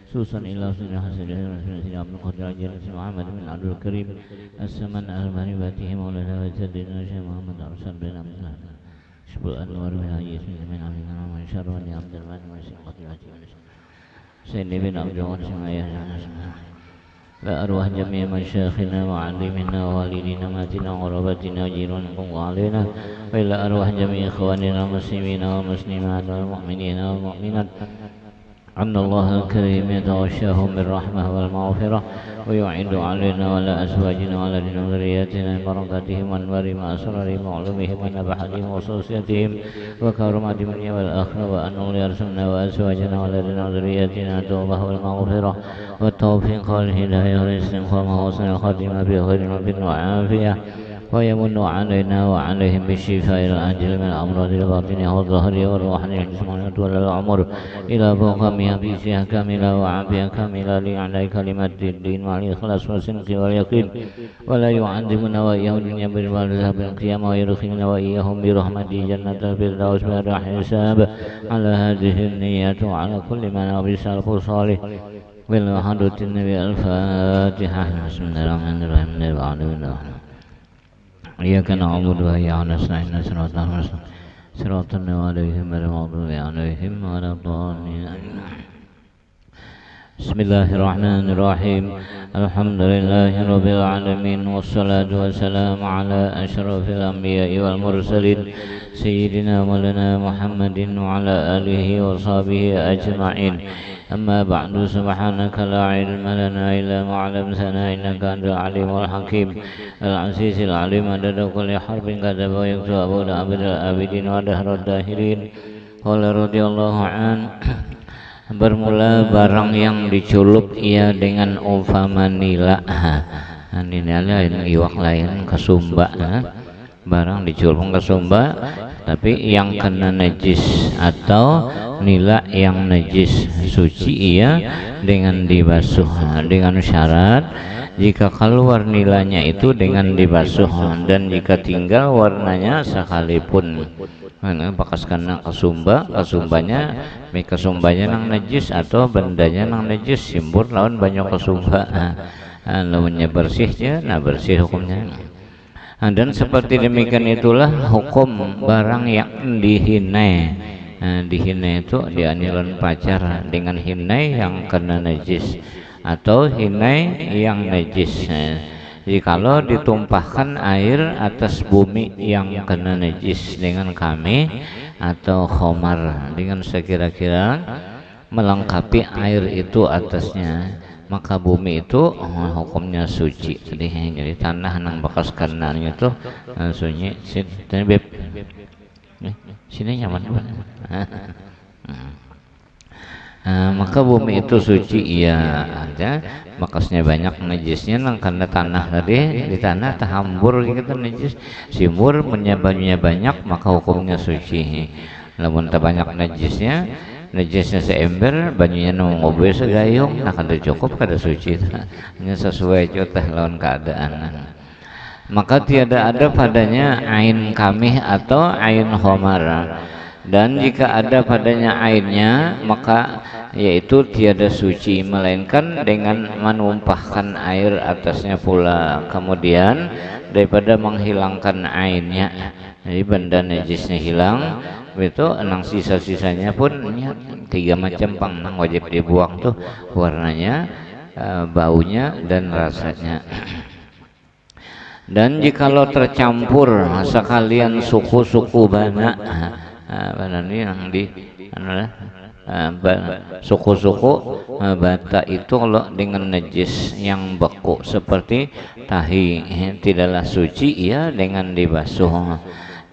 خصوصا إلى سيدنا حسن سيدنا عبد القادر الجليل سيدنا محمد بن عبد الكريم السمن المريباته مولانا وسيدنا شيخ محمد أرسل بن عبد الله شبه الأنوار وهاي من عبدنا ومن شر ولي عبد المال ومن قتلته سيدنا بن عبد الوهاب وأرواح جميع مشايخنا وعلمنا ووالدينا ماتنا وغربتنا وجيرانكم وعلينا وإلى أرواح جميع إخواننا المسلمين والمسلمات والمؤمنين والمؤمنات أن الله الكريم يتغشاهم بالرحمة والمغفرة ويعيد علينا وعلى أزواجنا وعلى ذرياتنا بركاتهم وأنوار وأسرارهم وعلومهم ونبحتهم وخصوصياتهم وكراماتهم الدنيا والآخرة وأن يرسلنا وأزواجنا وعلى ذرياتنا التوبة والمغفرة والتوفيق والهداية والاستقامة وحسن الخاتمة بخير وعافية ويمن علينا وعليهم بالشفاء العاجل من الأمراض الباطنة والظاهرة والروحانية الجسمانية والعمر إلى فوق بيسها كاملة وعافية كاملة لأعلى كلمة الدين مع الإخلاص والصدق واليقين ولا يعذبنا وإياهم الدنيا بالبرزخ بالقيامة ويدخلنا وإياهم برحمته جنة الفردوس بلا حساب على هذه النيات وعلى كل من لبس الصالح بالحضرة النبي الفاتحة بسم الله الرحمن الرحيم إياك نعبد وإياك نستعين صراط المستقيم صراط عليهم غير المغضوب عليهم ولا الضالين بسم الله الرحمن الرحيم الحمد لله رب العالمين والصلاة والسلام على أشرف الأنبياء والمرسلين سيدنا مولانا محمد وعلى آله وصحبه أجمعين أما بعد سبحانك لا علم لنا إلا ما علمتنا إنك أنت العليم الحكيم العزيز العليم عدد كل حرف كتب ويكتب أبو عبد العابدين ودهر الداهرين قال رضي الله عنه. Bermula barang yang diculup ia dengan umpama nila. Ini lain iwak lain kesumba. Barang diculup kesumba tapi yang kena najis atau nila yang najis suci ia dengan dibasuh dengan syarat jika keluar nilanya itu dengan dibasuh dan jika tinggal warnanya sekalipun bekas kena kesumbanya nang najis atau bendanya nang najis simbur lawan banyak kesumba lawannya bersihnya nah bersih hukumnya. Dan seperti demikian itulah hukum barang yang dihina. Dihina itu dianilan pacar dengan hinai yang kena najis atau hinai yang najis. Jikalau ditumpahkan air atas bumi yang kena najis dengan kami atau khomar dengan sekira-kira melengkapi air itu atasnya, maka bumi itu hukumnya suci. Jadi tanah nang bekas kanannya itu sunyi. Sini beb, sini nyaman. Maka bumi itu suci iya ada bekasnya banyak najisnya nang karena tanah tadi di tanah tahambur gitu najis simur menyabannya banyak maka hukumnya suci. Namun tak banyak najisnya seember banyunya nang ngobe segayung nah kada cukup kada suci hanya sesuai cutah lawan keadaan. Maka tiada ada padanya ain kamih atau ain khomar. Dan jika ada padanya airnya maka yaitu tiada suci melainkan dengan menumpahkan air atasnya pula kemudian daripada menghilangkan airnya jadi benda najisnya hilang itu enang sisa-sisanya pun ya, 3 macam pang wajib dibuang tuh warnanya baunya dan rasanya. Dan jikalau tercampur sekalian suku-suku bana ini yang di suku-suku bata itu kalau dengan najis yang beku seperti tahi tidaklah suci ia dengan dibasuh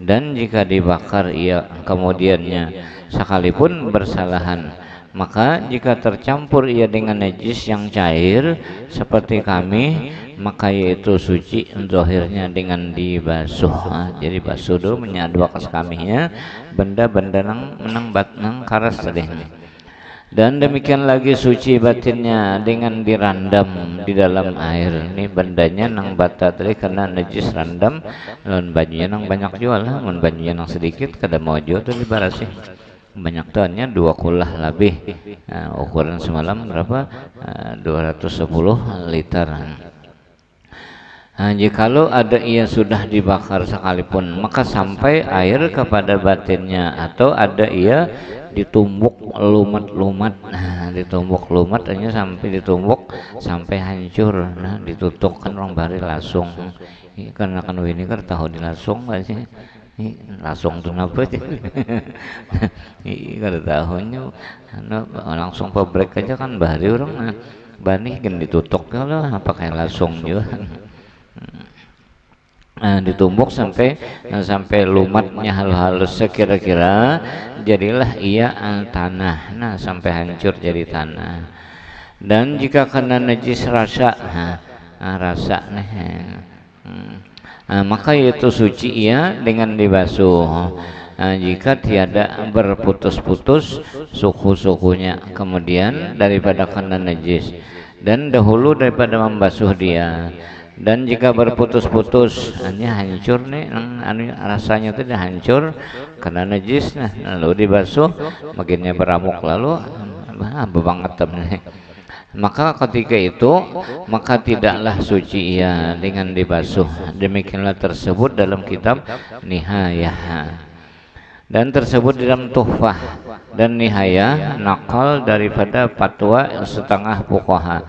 dan jika dibakar ia kemudiannya sekalipun bersalahan maka jika tercampur ia dengan najis yang cair seperti kami maka yaitu suci zahirnya dengan dibasuh. Jadi basuh dulu menyadu bekas kaminya benda-benda nang batnang karas tadi. Dan demikian lagi suci batinnya dengan dirandam di dalam air. Ini bendanya nang bata tadi karena najis randam lawan bajunya nang banyak jual lah, mun bajunya nang sedikit kada mau jual tuh dibarasih. banyak tahunnya 2 kulah lebih. Ukuran semalam berapa? 210 liter. Jikalau ada ia sudah dibakar sekalipun, maka sampai air kepada batinnya, atau ada ia ditumbuk lumat-lumat. Ditumbuk lumat hanya sampai ditumbuk sampai hancur. Ditutuk kan orang bari lasung. Karena kan ini kan tahu dilasung nggak sih? Langsung tuh apa sih? Kada tahunya langsung pabrik aja kan bari orang bani kan ditutuk kalau pakai lasung juga. Ditumbuk sampai lumatnya halus sekira-kira jadilah ia tanah. Sampai hancur jadi tanah. Dan jika kena najis rasa, rasa nih, maka itu suci ia dengan dibasuh. Jika tiada berputus-putus suku-sukunya kemudian daripada kena najis, dan dahulu daripada membasuh dia. Dan jika berputus-putus hanya hancur nih, rasanya tidak hancur karena najis, lalu dibasuh makinnya beramuk lalu bebangetem nih. Maka ketika itu maka tidaklah suci ia dengan dibasuh. Demikianlah tersebut dalam kitab Nihayah, dan tersebut dalam Tuhfah dan Nihayah nakal daripada fatwa setengah fuqaha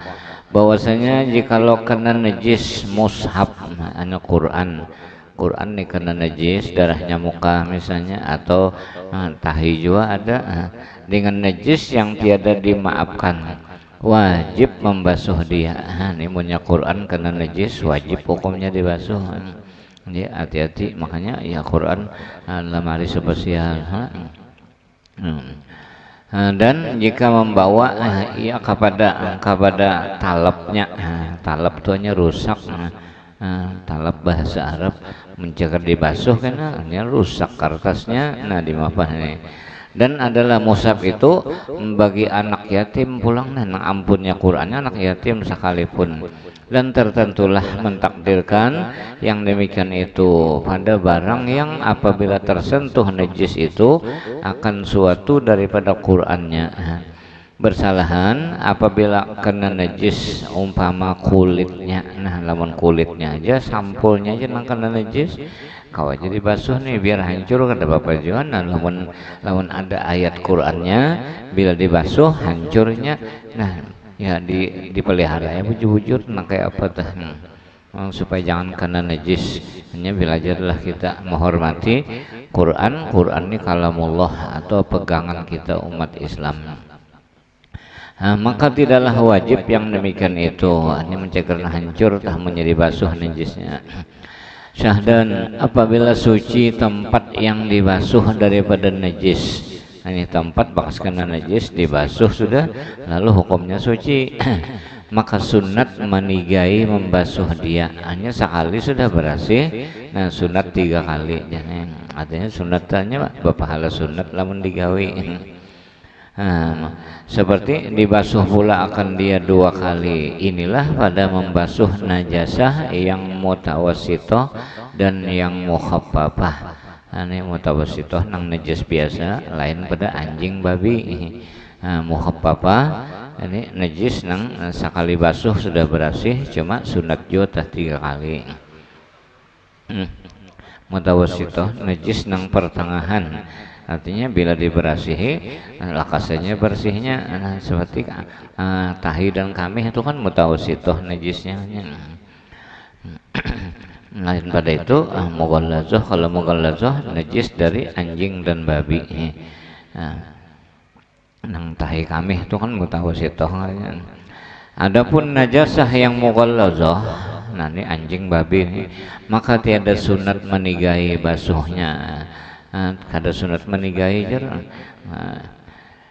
bahwasanya jikalau kena najis mushaf, Quran nih kena najis, darahnya muka misalnya, atau tahi juga ada, dengan najis yang tiada dimaafkan, wajib membasuh dia. Ini punya Quran kena najis wajib hukumnya dibasuh. Jadi hati-hati, makanya ya Quran lemari spesial. Dan jika membawa ia kepada talapnya, talap itu hanya rusak. Talap bahasa Arab mencegah dibasuh karena rusak kertasnya. Dimaafkan ini. Dan adalah mushaf itu bagi anak yatim pulang ampunnya Qur'annya anak yatim sekalipun. Dan tertentulah mentakdirkan yang demikian itu pada barang yang apabila tersentuh najis itu akan suatu daripada Qur'annya. Bersalahan apabila kena najis umpama kulitnya, lamun kulitnya aja, sampulnya aja nang kena najis, kau aja dibasuh nih biar hancur, kada apa-apa juga. Lamun ada ayat Qur'annya bila dibasuh hancurnya, ya dipelihara ya bujur-bujur kayak apa tah, supaya jangan kena najis. Hanya belajarlah kita menghormati Quran ini kalamullah atau pegangan kita umat Islam. Maka tidaklah wajib yang demikian itu, ini mencegah hancur tah menjadi basuh najisnya. Syahdan apabila suci tempat yang dibasuh daripada najis. Ini tempat bekas kena najis dibasuh sudah, lalu hukumnya suci. Maka sunat menigai membasuh dia, hanya sekali sudah bersih. Sunat 3 kali. Artinya sunatannya bapahala sunat lamun digawi. Seperti dibasuh pula akan dia 2 kali. Inilah pada membasuh najasah yang mutawassithah dan yang mukhaffafah. Ini mutawassithah nang najis biasa, lain pada anjing babi. Mukhaffafah ini najis nang sekali basuh sudah bersih, cuma sunat juga 3 kali. Mutawassithah najis nang pertengahan. Artinya bila diberasihi lakasanya bersihnya, seperti tahi dan kamih itu kan mutawassithah najisnya. Lain pada itu mughallazah. Kalau mughallazah najis dari anjing dan babi. Nang tahi kamih itu kan mutawassithah. Adapun najasah yang mughallazah, ini anjing babi ini, maka tiada sunat menigai basuhnya. Kada sunat menigai jarang.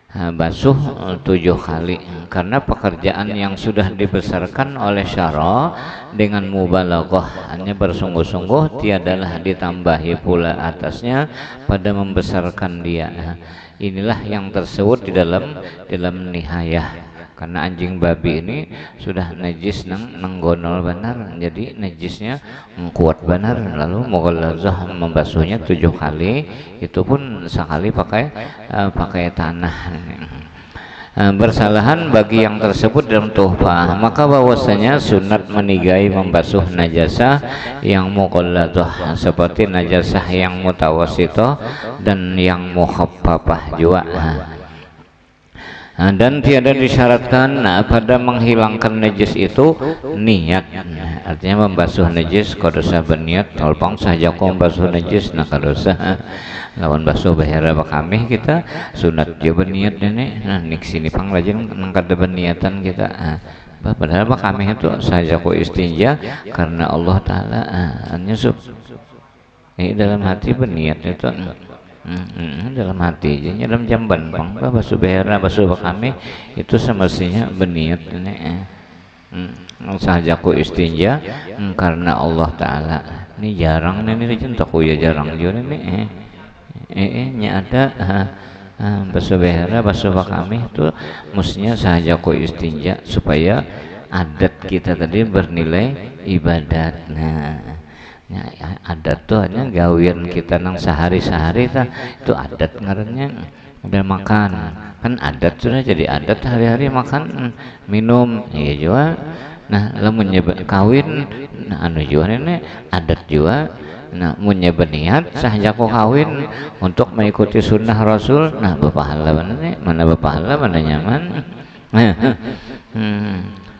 Basuh 7 kali karena pekerjaan yang sudah dibesarkan oleh syara dengan mubalaghah, hanya bersungguh-sungguh, tiadalah ditambahi pula atasnya pada membesarkan dia. Inilah yang tersebut di dalam Nihayah. karena anjing babi ini sudah najis nang gonol benar, jadi najisnya kuat benar. Lalu mughallazah membasuhnya 7 kali, itu pun sekali pakai tanah. Bersalahan bagi yang tersebut dalam tuhfah, maka bahwasanya sunat menigai membasuh najasah yang mughalladzah seperti najasah yang mutawassithah dan yang mukhaffafah juga. Dan tiada disyaratkan pada menghilangkan najis itu niat. Artinya membasuh najis kadosa berniat, tolpang saja kau membasuh najis nah kadosa lawan basuh bahara kami kita sunat je berniat ini. Nah nik sini pang rajin nangkat berniatan kita. Padahal kami itu saja kau istinja karena Allah Taala nyusup. Ini dalam hati berniat itu. Dalam hati aja dalam jamban pang basuh behera basuh kami itu semestinya berniat ini sahaja ku istinja karena Allah Taala. Ini jarang ini contohku ya jarang juga ini nya ada basuh behera basuh kami itu mestinya sahaja ku istinja supaya adat kita tadi bernilai ibadat. Nah adat tuh hanya gawian kita nang sehari-sehari itu adat ngarannya. Udah makan kan adat sudah jadi adat hari-hari makan minum iya juga. Nah lamun kawin nah anu juga ini adat juga. Nah mun niat sahaja kau kawin untuk mengikuti sunnah Rasul, nah berpahala mana berpahala mana nyaman.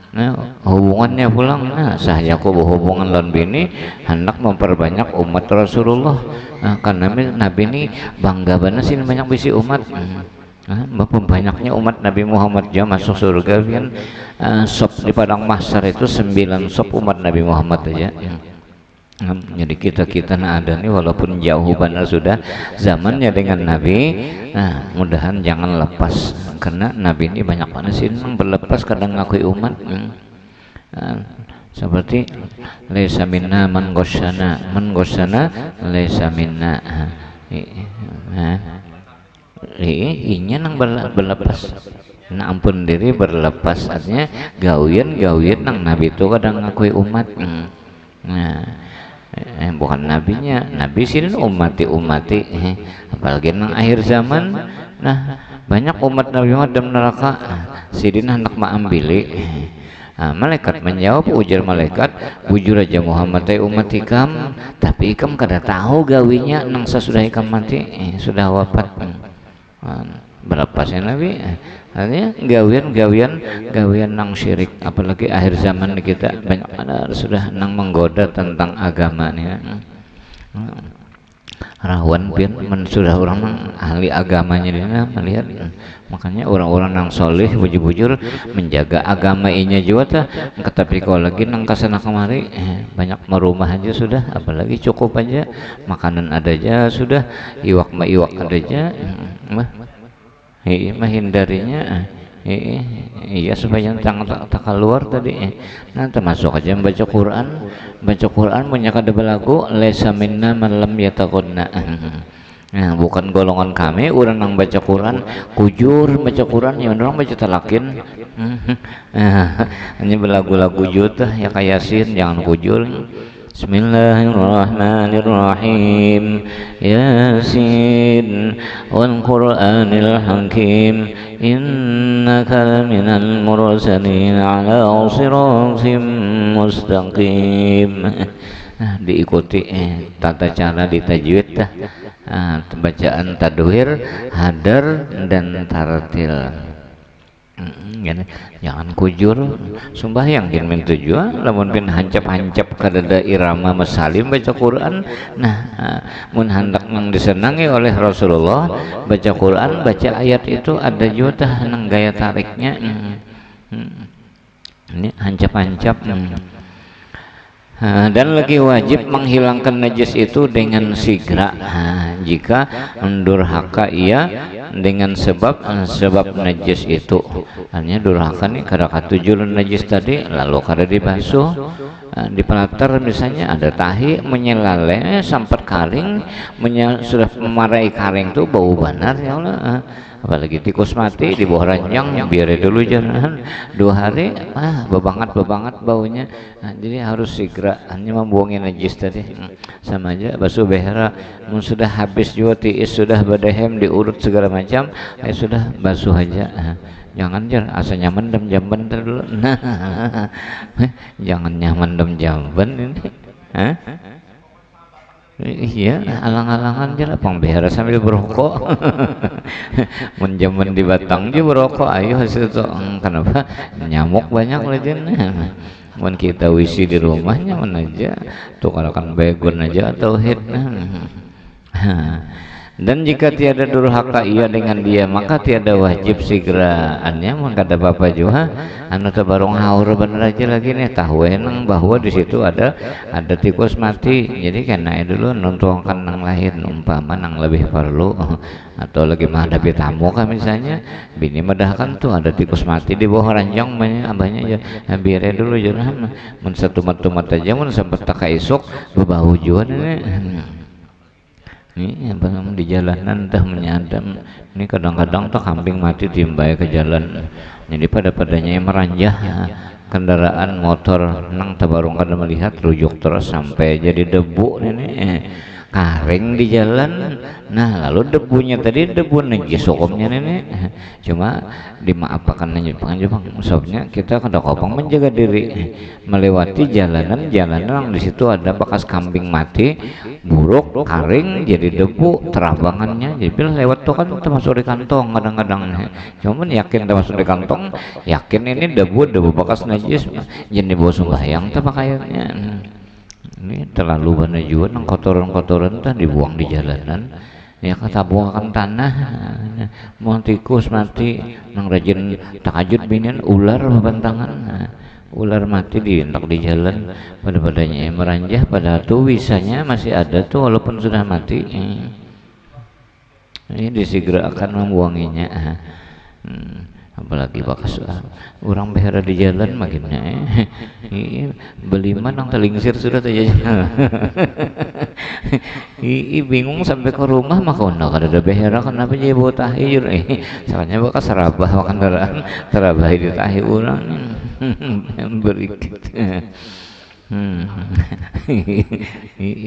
Nah hubungannya pulang, nah sahaja aku berhubungan lawan bini hendak memperbanyak umat Rasulullah. Nah, karena Nabi ini bangga banget sih banyak bisi umat. Bapak banyaknya umat Nabi Muhammad aja masuk surga kan. Sop di padang mahsyar itu 9 sop umat Nabi Muhammad aja. Jadi kita ada nih walaupun jauh benar sudah zamannya dengan Nabi. Nah mudahan jangan lepas karena Nabi ini banyak mana sih berlepas kadang ngakui umat. Seperti laisa minna man ghasyana laisa minna. Inya nang berlepas. Nah ampun diri berlepas artinya gawian nang Nabi itu kadang ngakui umat. Nah bukan nabinya, nabi sini umati apalagi nang akhir zaman. Nah banyak umat Nabi Muhammad dalam neraka. Sidin hendak maambili. Malaikat menjawab, ujar malaikat, bujur aja Muhammad umat ikam, tapi ikam kada tahu gawinya nang sesudah ikam mati sudah wafat. Berlepasnya Nabi artinya gawian nang syirik, apalagi akhir zaman kita banyak sudah nang menggoda tentang agama nih. Rawan pian sudah orang ahli agamanya dia melihat, makanya orang-orang nang soleh bujur-bujur menjaga agama inya juga tapi kalau lagi nang kasana kemari banyak merumah aja sudah, apalagi cukup aja makanan ada aja sudah, iwak ada aja menghindarinya iya supaya jangan tak keluar tadi. Nah termasuk aja baca Quran punya kada belagu laisa minna man lam yataqunna. Nah bukan golongan kami orang yang baca Quran kujur baca Quran ya orang baca talakin. Hanya belagu-lagu juta ya kayak Yasin jangan kujur. Bismillahirrahmanirrahim. Yasin wal Qur'anil Hakim innaka minal mursalin ala siratim mustaqim. Nah, diikuti tata cara ditajwid bacaan tadwir, hadar dan tartil. Jangan kujur sembahyang jangan tujuan lamun pin hancap kadada irama masalim baca Quran. Nah mun hendak nang disenangi oleh Rasulullah baca Quran baca ayat itu ada juga nang gaya tariknya ini hancap dan lagi wajib menghilangkan najis itu dengan segera jika mendurhaka ia dengan sebab najis itu. Hanya durhaka nih kada katujuh najis tadi lalu kada dibasuh. Di pelatar misalnya ada tahi menyelale sampai kering, sudah memarai kering tuh bau banar ya Allah. Apalagi tikus mati di bawah ranjang biar dulu jangan 2 hari bebangat baunya. Jadi harus segera hanya membuangin najis tadi. Sama aja basuh behera sudah habis juga tiis sudah badehem diurut segala macam sudah basuh aja. Jangan asa nyaman dem jamban dulu. Jangan nyaman dem jamban ini. Iya, alang-alangan aja lah pengbehara sambil berokok. Menjaman di batang dia berokok, ayo hasil itu. Kenapa? Nyamuk banyak lagi. Mun kita wisi di rumahnya mana aja, tuh kalau kan begon aja tauhid. Dan jika tiada durhaka ia dengan dia, maka tiada wajib segeraannya. Maka ada bapak juga anu tabarong haur bener aja lagi nih tahu enang bahwa di situ ada tikus mati. Jadi kena dulu nontonkan nang lain umpama nang lebih perlu atau lagi menghadapi tamu kan misalnya bini medahkan tuh ada tikus mati di bawah ranjang banyak aja biar dulu jangan mun satu tumat aja mun sempat tak isuk berbau juga nih. Ini di jalanan dah menyadam. Ini kadang-kadang tuh kambing mati timbai ke jalan. Jadi padanya yang meranjah kendaraan motor nang tabarung kada melihat rujuk terus sampai jadi debu ini kering di jalan. Nah lalu debunya tadi debu najis hukumnya nenek cuma dimaafkan aja sebabnya kita kada kopong menjaga diri melewati jalanan di situ ada bekas kambing mati buruk kering jadi debu terabangannya jadi bila lewat tuh kan termasuk di kantong kadang-kadang cuman yakin termasuk di kantong yakin ini debu bekas najis jadi bawa sembahyang tuh pakaiannya. Ini terlalu banyak juga nang kotoran-kotoran tuh dibuang di jalanan ya kata buangkan tanah mau tikus mati nang rajin tahajud binian ular bebantangan ular mati dientak di jalan padanya yang meranjah pada tuh wisanya masih ada tuh walaupun sudah mati ini disegera akan membuanginya. Apalagi bakas orang behara di jalan makinnya beli mana telingsir sudah aja bingung sampai ke rumah maka kada ada behara kenapa jadi bawa tahi soalnya bakas serabah kendaraan terabah di tahi orang berikut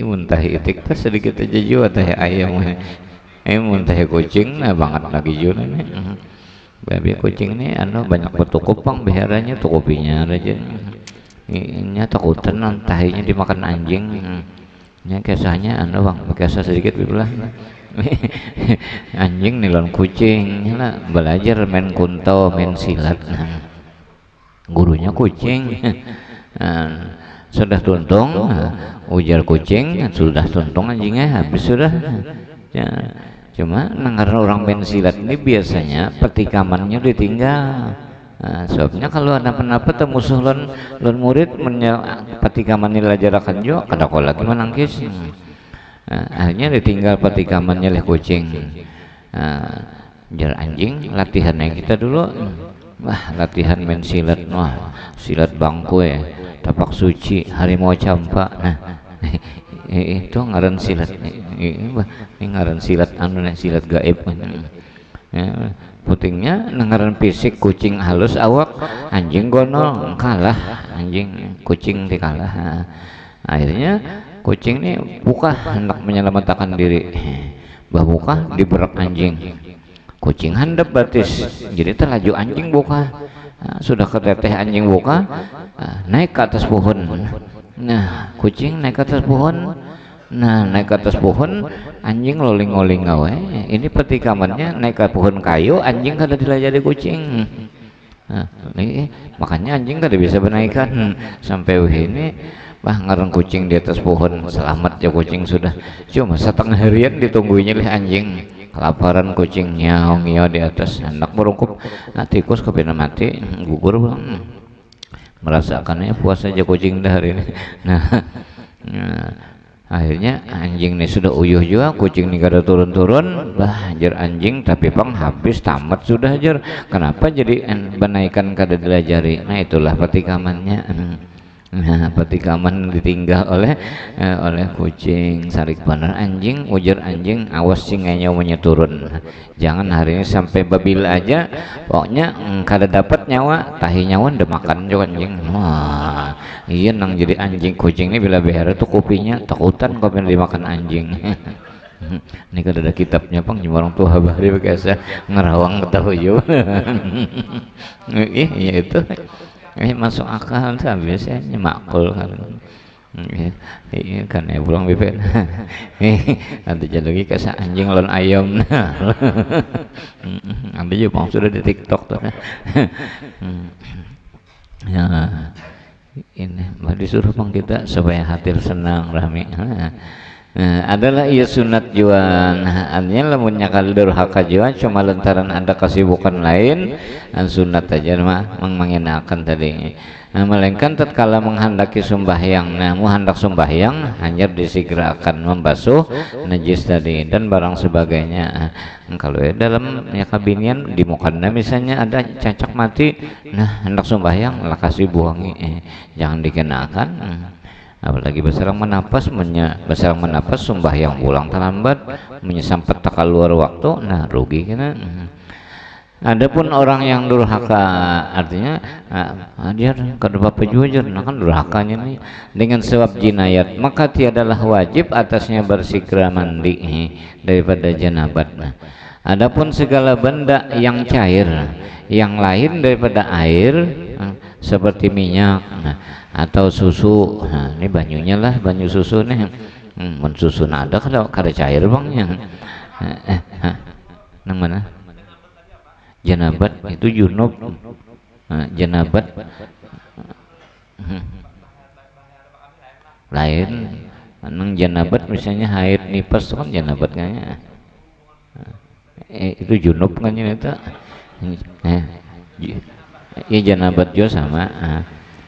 muntah itik sedikit aja juga tahi ayam muntah kucing nah banget lagi juga nih. Babi kucing ini banyak bertukuk bang beharanya tukupinya aja ini takutan tahinya dimakan anjing ini kisahnya bang kisah sedikit bilang anjing nilon kucing lah belajar main kunto main silat gurunya kucing sudah tuntung ujar kucing sudah tuntung anjingnya habis sudah ya. Cuma karena orang main silat ini biasanya petikamannya ditinggal. Sebabnya kalau ada pendapat musuh lon murid petikamannya lajarakan juga kada kau lagi menangkis. Akhirnya ditinggal petikamannya oleh kucing. Jar anjing latihannya kita dulu. Latihan main silat silat bangku tapak suci harimau campak. Itu ngaran silat ini ngaran silat silat gaib putingnya ngaran fisik kucing halus awak anjing gonol kalah anjing kucing dikalah akhirnya kucing ini buka hendak menyelamatkan diri buka diberak anjing kucing handap batis jadi terlaju anjing buka sudah keteteh anjing buka naik ke atas pohon. Nah kucing naik ke atas pohon naik ke atas pohon anjing loling-loling gawe ini petikamannya naik ke pohon kayu anjing kada dilajari kucing makanya anjing kada bisa benaikan sampai ini ngaran kucing di atas pohon selamat ya kucing sudah cuma setengah harian ditungguinya oleh anjing kelaparan kucing nyaong di atas hendak merungkup tikus kepena mati gugur merasakannya puas aja kucing dah hari ini. Nah Akhirnya anjing ini sudah uyuh juga, kucing ini kada turun-turun, bah hajar anjing tapi pang habis tamat sudah hajar. Kenapa jadi benaikan kada dilajari? Nah itulah petikamannya. Nah, petikaman ditinggal oleh kucing. Sarik bener anjing, ujar anjing, awas singanya nyawanya turun. Jangan hari ini sampai babil aja, pokoknya kada dapat nyawa, tahi nyawa udah makan juga anjing. Wah, iya nang jadi anjing kucing ini bila behara tuh kopinya takutan kau pengen dimakan anjing. Ini kada ada kitabnya pang, cuma orang tua bahari biasa ngerawang tahu juga. Iya itu. Masuk akal tuh biasanya makul kan. Iya kan ya pulang bebek. Ada jadi kesah anjing lawan ayam. Ada juga sudah di TikTok tuh. Ya ini disuruh pang kita supaya hati senang Rami. Adalah ia sunat jua. Artinya lamun nyakal durhaka jua cuma lantaran ada kesibukan lain, sunat aja mah mengenakan tadi. Melainkan tatkala menghendaki sembahyang, hendak sembahyang hanya disegerakan membasuh najis tadi dan barang sebagainya. Kalau dalam ya kabinian di mukana misalnya ada cacak mati, hendak sembahyang lah kasih buangi, jangan dikenakan. Apalagi beserang menapas sembahyang pulang terlambat menyesampet takal luar waktu, rugi kena. Adapun orang yang durhaka artinya dia kada apa jujur, kan durhakanya nih dengan sebab jinayat, maka tiadalah wajib atasnya bersegera mandi daripada janabat. Adapun segala benda yang cair yang lain daripada air seperti minyak atau susu, ini banyunya lah, banyu susu nih, susu ada kada cair bangnya. Nang mana? Janabat itu junub, janabat lain. Nang janabat misalnya haid nifas itu kan janabat kayaknya. Itu junub kan itu. Ya janabat juga sama.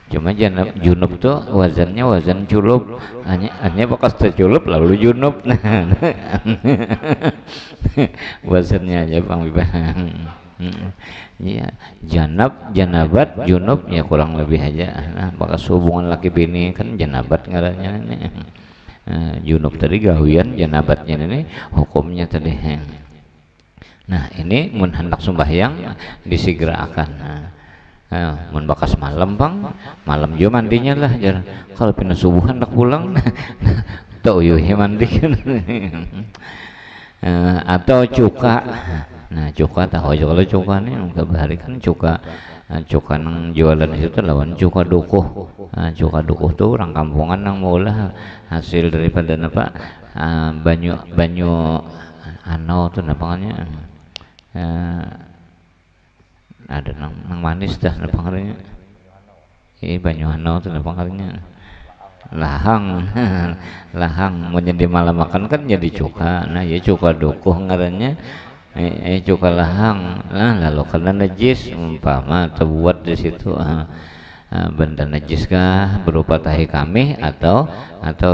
Cuma junub tuh wazannya wazan culub, hanya bekas terculup lalu junub. Wazannya aja bang ya janabat junub ya kurang lebih aja. Bekas hubungan laki bini kan janabat ngarannya ini. Junub tadi gawian, janabatnya ini hukumnya tadi. Nah ini mun hendak sembahyang disegerakan. Mun bakas malam bang, malam juga mandinya lah. Kalau pindah subuh hendak pulang, tau yuhi mandi kan. Atau cuka. Nah cuka tahu aja kalau cuka nih hari kan cuka nang jualan itu lawan cuka dukuh. Cuka dukuh tuh orang kampungan nang mula hasil daripada apa banyu ano tuh napangannya. Ada nang manis dah napangannya. Banyu ano tuh napangannya. Lahang mau jadi malam makan kan jadi cuka. Nah ya cuka dukuh ngarannya. Cuka lahang lalu karena najis umpama terbuat di situ benda najis kah berupa tahi kambing atau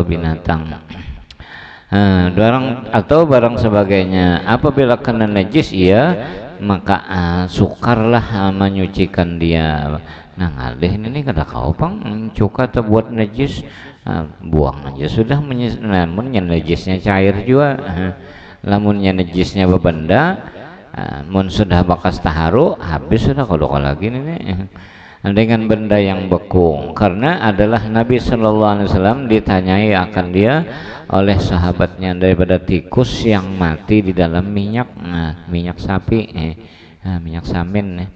binatang barang sebagainya. Apabila kena najis maka sukarlah menyucikan dia. Nah ngalih ini kada kau pang cuka terbuat najis, buang aja sudah. Namun najisnya cair juga. Lamunnya najisnya bebenda, mun sudah bakas taharu habis sudah kalau lagi nih dengan benda yang beku. Karena adalah Nabi Shallallahu Alaihi Wasallam ditanyai akan dia oleh sahabatnya daripada tikus yang mati di dalam minyak, minyak sapi, minyak samin.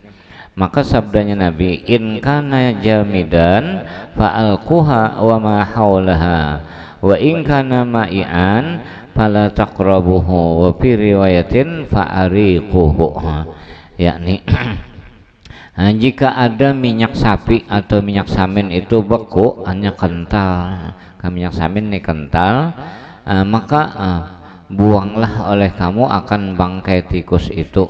Maka sabdanya Nabi, in kana jamidan fa'alquha wa ma haulaha wa in kana ma'ian fala taqrabuhu wa fi riwayatin fa'ariquhu. Yakni jika ada minyak sapi atau minyak samin itu beku, hanya kental, minyak samin ini kental, maka buanglah oleh kamu akan bangkai tikus itu.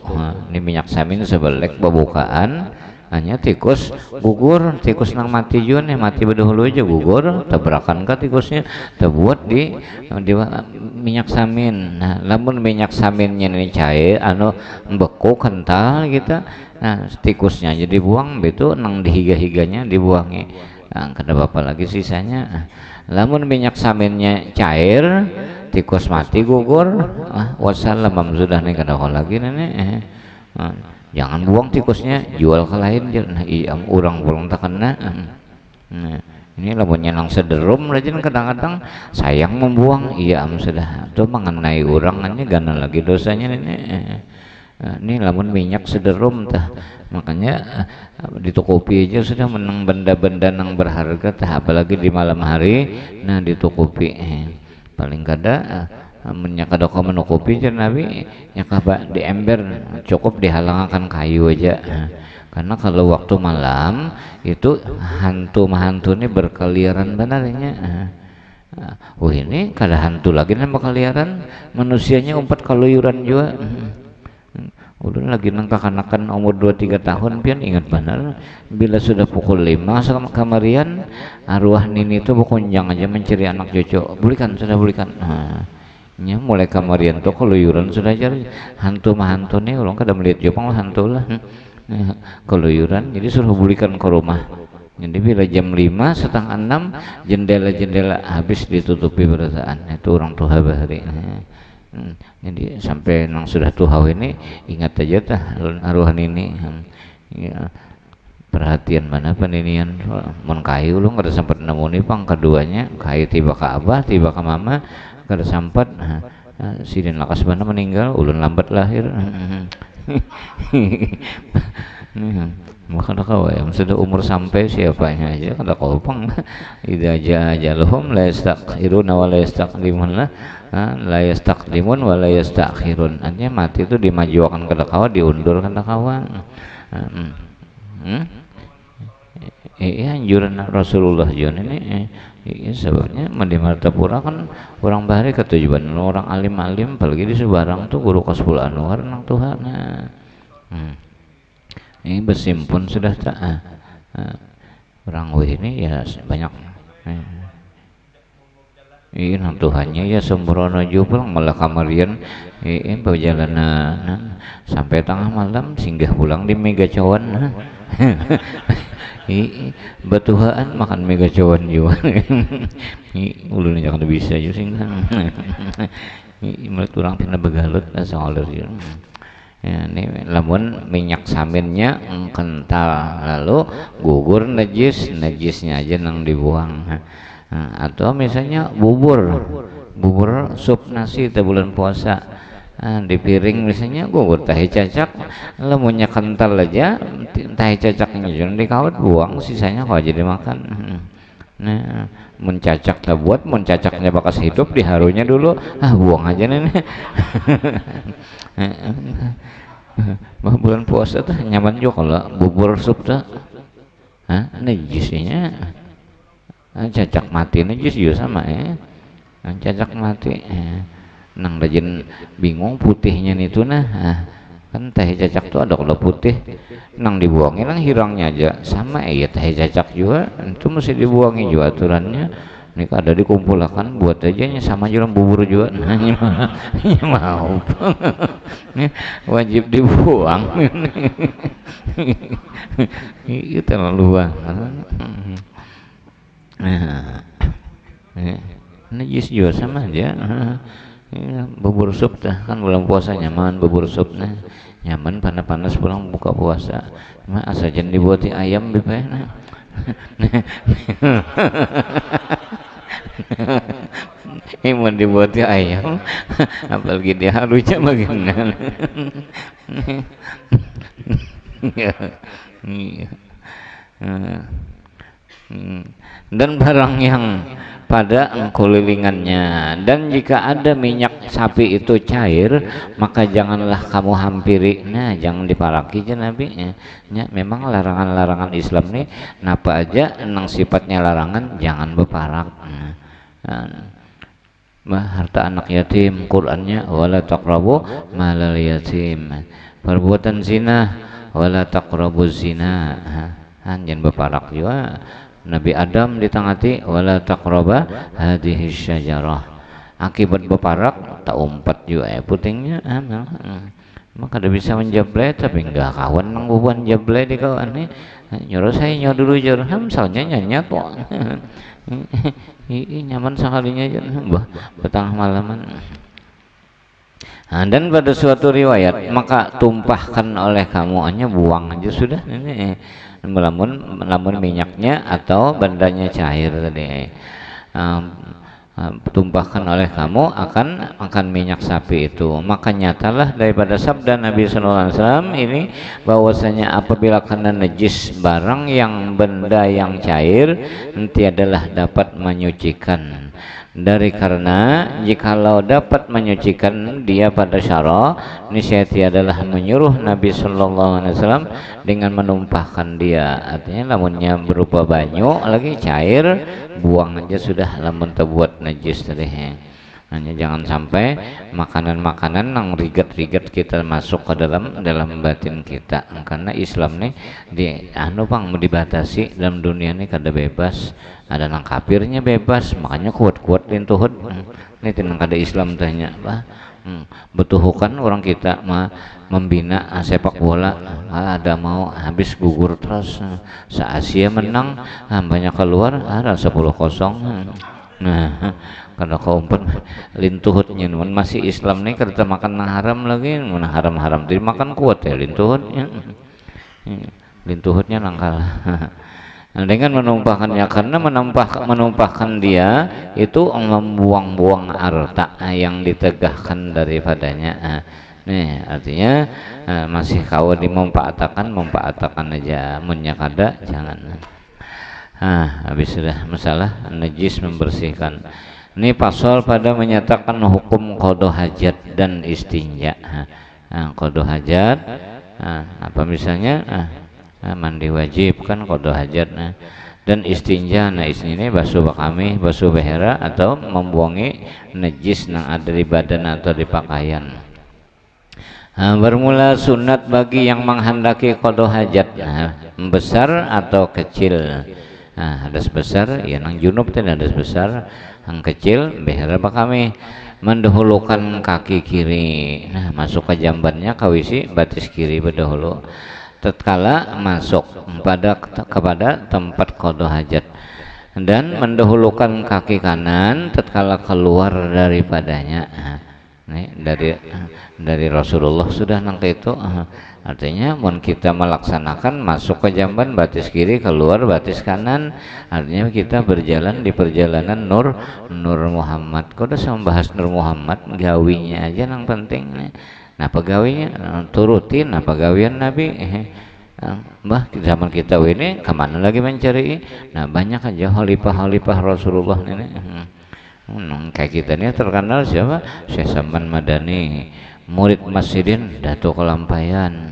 Ini minyak samin sebelek pembukaan hanya tikus gugur, tikus nang mati juga nih, mati berdahulu aja gugur, tabrakan ka tikusnya, terbuat di minyak samin. Nah, lamun minyak saminnya ini cair, anu beku kental gitu, nah tikusnya jadi buang, itu nang dihiga-higanya dibuangi. Nah, kada apa lagi sisanya. Lamun minyak saminnya cair, tikus mati gugur, wassalam sudah nih kada lagi nenek. Jangan buang tikusnya, jual ke lain. Nah, iya orang pulang tak kena. Nah, ini lamunnya nang sederum rajin kadang-kadang sayang membuang, iya sudah itu mengenai orang ini gana lagi dosanya ini. Ini lamun minyak sederum tah, makanya di toko kopi aja sudah menang benda-benda nang berharga tah, apalagi di malam hari. Nah di toko kopi paling kada menyak kada kau menukupi jen Nabi nyakah di ember cukup dihalangakan kayu aja. Karena kalau waktu malam itu hantu ini berkeliaran benarnya. Ini kada hantu lagi nih berkeliaran, manusianya umpat keluyuran juga. Udah lagi nang kekanakan umur 2-3 tahun pian ingat benar bila sudah pukul 5 sama kamarian arwah nini itu berkunjang aja mencari anak cucu, belikan sudah belikan. Nya mulai kamarian tuh keluyuran sudah cari hantu nih orang kada melihat Jepang hantu lah keluyuran, jadi suruh belikan ke rumah. Jadi bila jam 5, 5:30 jendela-jendela habis ditutupi berataan itu orang tua bahari. Jadi sampai nang sudah tuhau ini ingat aja tah arwah ini ya, perhatian mana peninian mun kayu lu kada sempat nemu nih pang keduanya kayu tiba ke abah tiba ke mama kada sempat. Sidin lakas mana meninggal ulun lambat lahir. Maka kau yang sudah umur sampai siapanya aja kada kopang idza jaa ajaluhum la yastakhiruna wa la yastaqdimun la yastaqdimun wa la yastakhirun. Artinya mati itu dimajukan kada kawa, diundur kada kawa. Iya anjuran Rasulullah John ini sebabnya di Martapura kan orang bahari ketujuan orang alim-alim apalagi di Subarang tuh guru Kasbul Anwar nang Tuhan. Ini bersimpun sudah tak orang ini ya banyak ini nang Tuhannya ya sembrono juga malah kamarian perjalanan sampai tengah malam singgah pulang di Megacawan. Batuhaan makan Megacawan juga. Ulun jangan bisa juga singgah. Menurut orang pernah begalut soal itu. Ya, ini lamun minyak saminnya kental lalu gugur najisnya aja nang dibuang. Atau misalnya bubur sup nasi di bulan puasa di piring misalnya gugur tahi cacak, lamunnya kental aja tahi cacaknya jangan dikawat buang, sisanya kau jadi makan. Nah, mencacak tak buat, mencacaknya bakas hidup diharunya dulu, buang aja nenek. Bulan puasa tuh nyaman juga kalau bubur sup tuh, najisnya, cacak mati najis juga sama ya, cacak mati, nang rajin bingung putihnya itu kan teh cacak tuh ada kalau putih, nang dibuangin nang hirangnya aja sama ya teh cacak juga, itu mesti dibuangin juga aturannya. Ini ada dikumpulkan buat aja sama jalan bubur juga, mau wajib dibuang. Itu terlalu najis juga sama aja. Bubur sup dah kan bulan puasa nyaman bubur sup nyaman panas-panas pulang buka puasa. Asa jangan dibuati ayam bebek. Mau dibuat ayam apalagi dia harusnya bagaimana. Dan barang yang pada kelilingannya, dan jika ada minyak sapi itu cair maka janganlah kamu hampiri. Nah jangan diparaki aja Nabi ya, memang larangan-larangan Islam nih napa aja nang sifatnya larangan jangan berparak. Harta anak yatim Qur'annya wala taqrabu malal yatim, perbuatan zina wala taqrabuz zina. Jangan beparak juga. Nabi Adam ditangati wala taqraba hadhihi syajarah. Akibat beparak tak umpat juga putingnya. Maka dia bisa menjablay tapi enggak kawan nangguban jablay di kawan nih. Nyuruh saya nyawa dulu jarham misalnya nyanyi kok. Nyaman sekalinya aja petang malaman. Dan pada suatu riwayat maka tumpahkan oleh kamu, hanya buang aja sudah ini. Namun minyaknya atau bandanya cair tadi, tumpahkan oleh kamu akan minyak sapi itu. Maka nyatalah daripada sabda Nabi SAW ini bahwasanya apabila kena najis barang yang benda yang cair nanti adalah dapat menyucikan. Dari karena jikalau dapat menyucikan dia pada syara, niscaya adalah menyuruh Nabi SAW dengan menumpahkan dia. Artinya lamunnya berupa banyu lagi cair, buang aja sudah, lamun terbuat najis tadi. Hanya jangan sampai makanan-makanan yang rigat-rigat kita masuk ke dalam batin kita. Karena Islam nih di pang dibatasi dalam dunia ini kada bebas. Ada nang kafirnya bebas, makanya kuat-kuat lintuhut. Ini tinang kada Islam tanya, betuhukan orang kita membina sepak bola, ada mau habis gugur terus. Se-Asia menang, banyak keluar, ada 10-0. Nah, karena kaumpun lintuhutnya masih Islam nih kerja makan haram lagi, mana haram-haram jadi makan kuat ya lintuhutnya nangkal. Dengan menumpahkannya, karena menumpahkan dia itu membuang-buang harta yang ditegahkan daripadanya. Nih artinya masih kau mempaatakan aja, menyakada jangan. Habis sudah masalah najis membersihkan. Ini pasal pada menyatakan hukum qada hajat dan istinja. Qada hajat apa misalnya mandi wajib kan qada hajat, dan istinja ini basuh kami basuh behera atau membuangi najis yang ada di badan atau di pakaian. Bermula sunat bagi yang menghendaki qada hajat, besar atau kecil. Hadas besar ya nang junub teh hadas besar, yang kecil behera kami mendahulukan kaki kiri. Masuk ke jambannya kawisi batis kiri berdahulu tatkala masuk kepada tempat qada hajat, dan mendahulukan kaki kanan tatkala keluar daripadanya. Dari Rasulullah sudah nangka itu. Artinya mun kita melaksanakan masuk ke jamban batis kiri, keluar batis kanan, artinya kita berjalan di perjalanan Nur Muhammad. Kau udah membahas Nur Muhammad, gawinya aja yang penting. Nah pegawainya turutin pegawaian Nabi. Zaman kita ini kemana lagi mencari? Nah banyak aja khalifah Rasulullah ini. Kayak kita ini terkenal siapa? Syekh Saman Madani, murid Masjidin Datuk Kelampayan.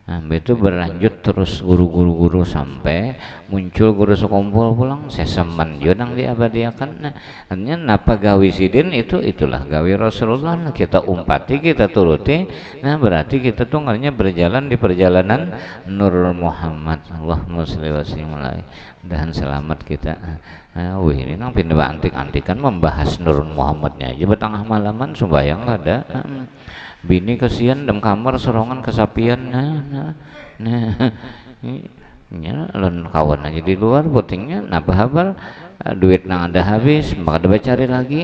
Itu berlanjut terus guru sampai muncul guru sekumpul pulang seseman jodang diabadiakan. Artinya napa gawi sidin itulah gawi Rasulullah, kita umpati kita turuti. Berarti kita tuh berjalan di perjalanan Nur Muhammad. Allahumma sholli wa sallim dan selamat kita. Ini nang pindah antik-antikan membahas Nur Muhammadnya aja betengah malaman sembayang ada. Bini kesian dalam kamar sorongan kesapian. Lalu kawan aja di luar putingnya napa habar duit nang ada habis maka ada cari lagi.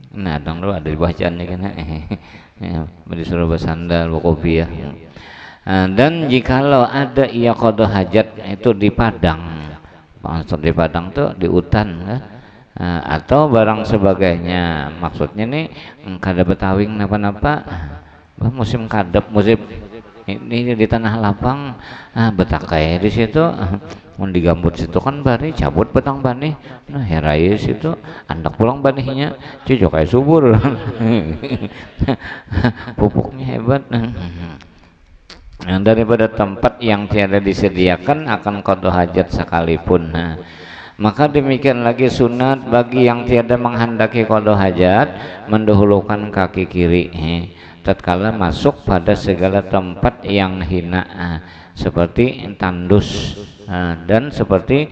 Nah dong lu ada di bacaannya kan disuruh bersandal kopiah. Dan jikalau ada ia qada hajat itu di padang, maksud di padang tuh di hutan atau barang sebagainya, maksudnya nih kada betawing napa-napa musim kadep musim ini di tanah lapang betakai di situ mun digambut situ kan bari cabut betang banih herai situ andak pulang banihnya cucu kayak subur pupuknya hebat. Daripada tempat yang tiada disediakan akan qada hajat sekalipun. Maka demikian lagi sunat bagi yang tiada menghendaki qada hajat mendahulukan kaki kiri. tatkala masuk pada segala tempat yang hina, seperti tandus, dan seperti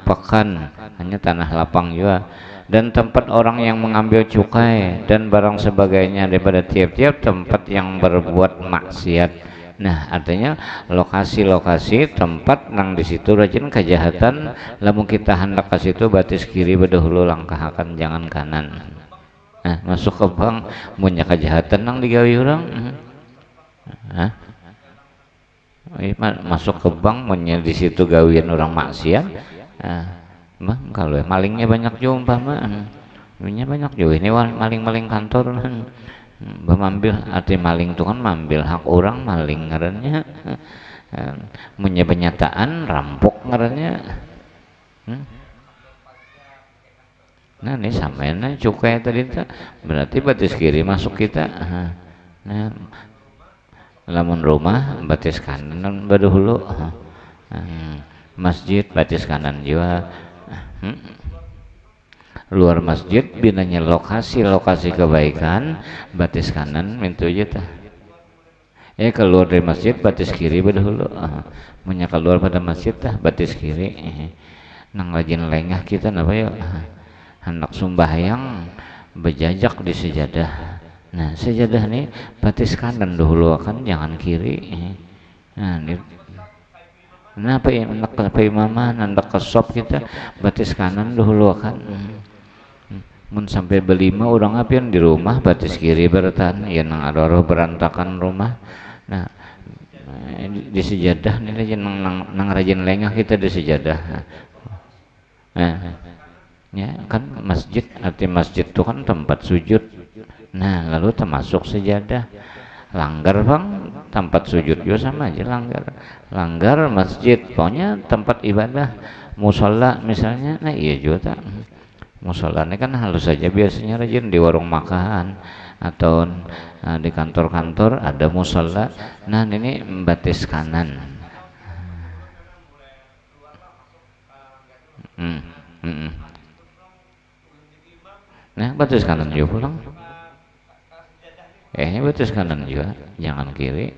pekan, hanya tanah lapang juga, dan tempat orang yang mengambil cukai dan barang sebagainya daripada tiap-tiap tempat yang berbuat maksiat. Nah, artinya lokasi-lokasi tempat nang di situ rajin kejahatan, lamun kita hendak ke situ batis kiri bedahulu langkah akan jangan kanan. Nah, masuk ke bank punya kejahatan nang digawe orang. Masuk ke bank punya di situ gawian orang maksiat. Kalau malingnya banyak juga banyak juga ini maling-maling kantor. Mengambil arti maling itu kan mengambil hak orang, maling ngarannya. Punya penyataan rampok ngarannya. Nah ini samain cukai tadi berarti batis kiri masuk kita. Nah, lamun rumah batis kanan badahulu, masjid batis kanan juga. Luar masjid binanya lokasi kebaikan batis kanan mintu aja tah. Keluar dari masjid batis kiri bedahulu. Munya keluar pada masjid tah batis kiri. Nang rajin lengah kita napa ya? Hendak sembahyang bejajak di sejadah. Nah, sejadah nih batis kanan dahulu kan jangan kiri. Nah, ini kenapa ya hendak ke imaman, hendak ke shop kita batis kanan dahulu kan. Mun sampai berlima orang apian di rumah batis kiri beratan ya nang ada berantakan rumah. Nah, di sejadah nih rajin nang rajin lengah kita di sejadah. Ya kan masjid, arti masjid itu kan tempat sujud. Nah, lalu termasuk sejadah. Langgar bang tempat sujud juga sama aja langgar masjid, pokoknya tempat ibadah, musola misalnya. Nah iya juga tak. Musola ini kan halus saja biasanya rajin di warung makan atau di kantor-kantor ada musola. Nah ini batis kanan. Nah batis kanan juga pulang. Batis kanan juga, jangan kiri.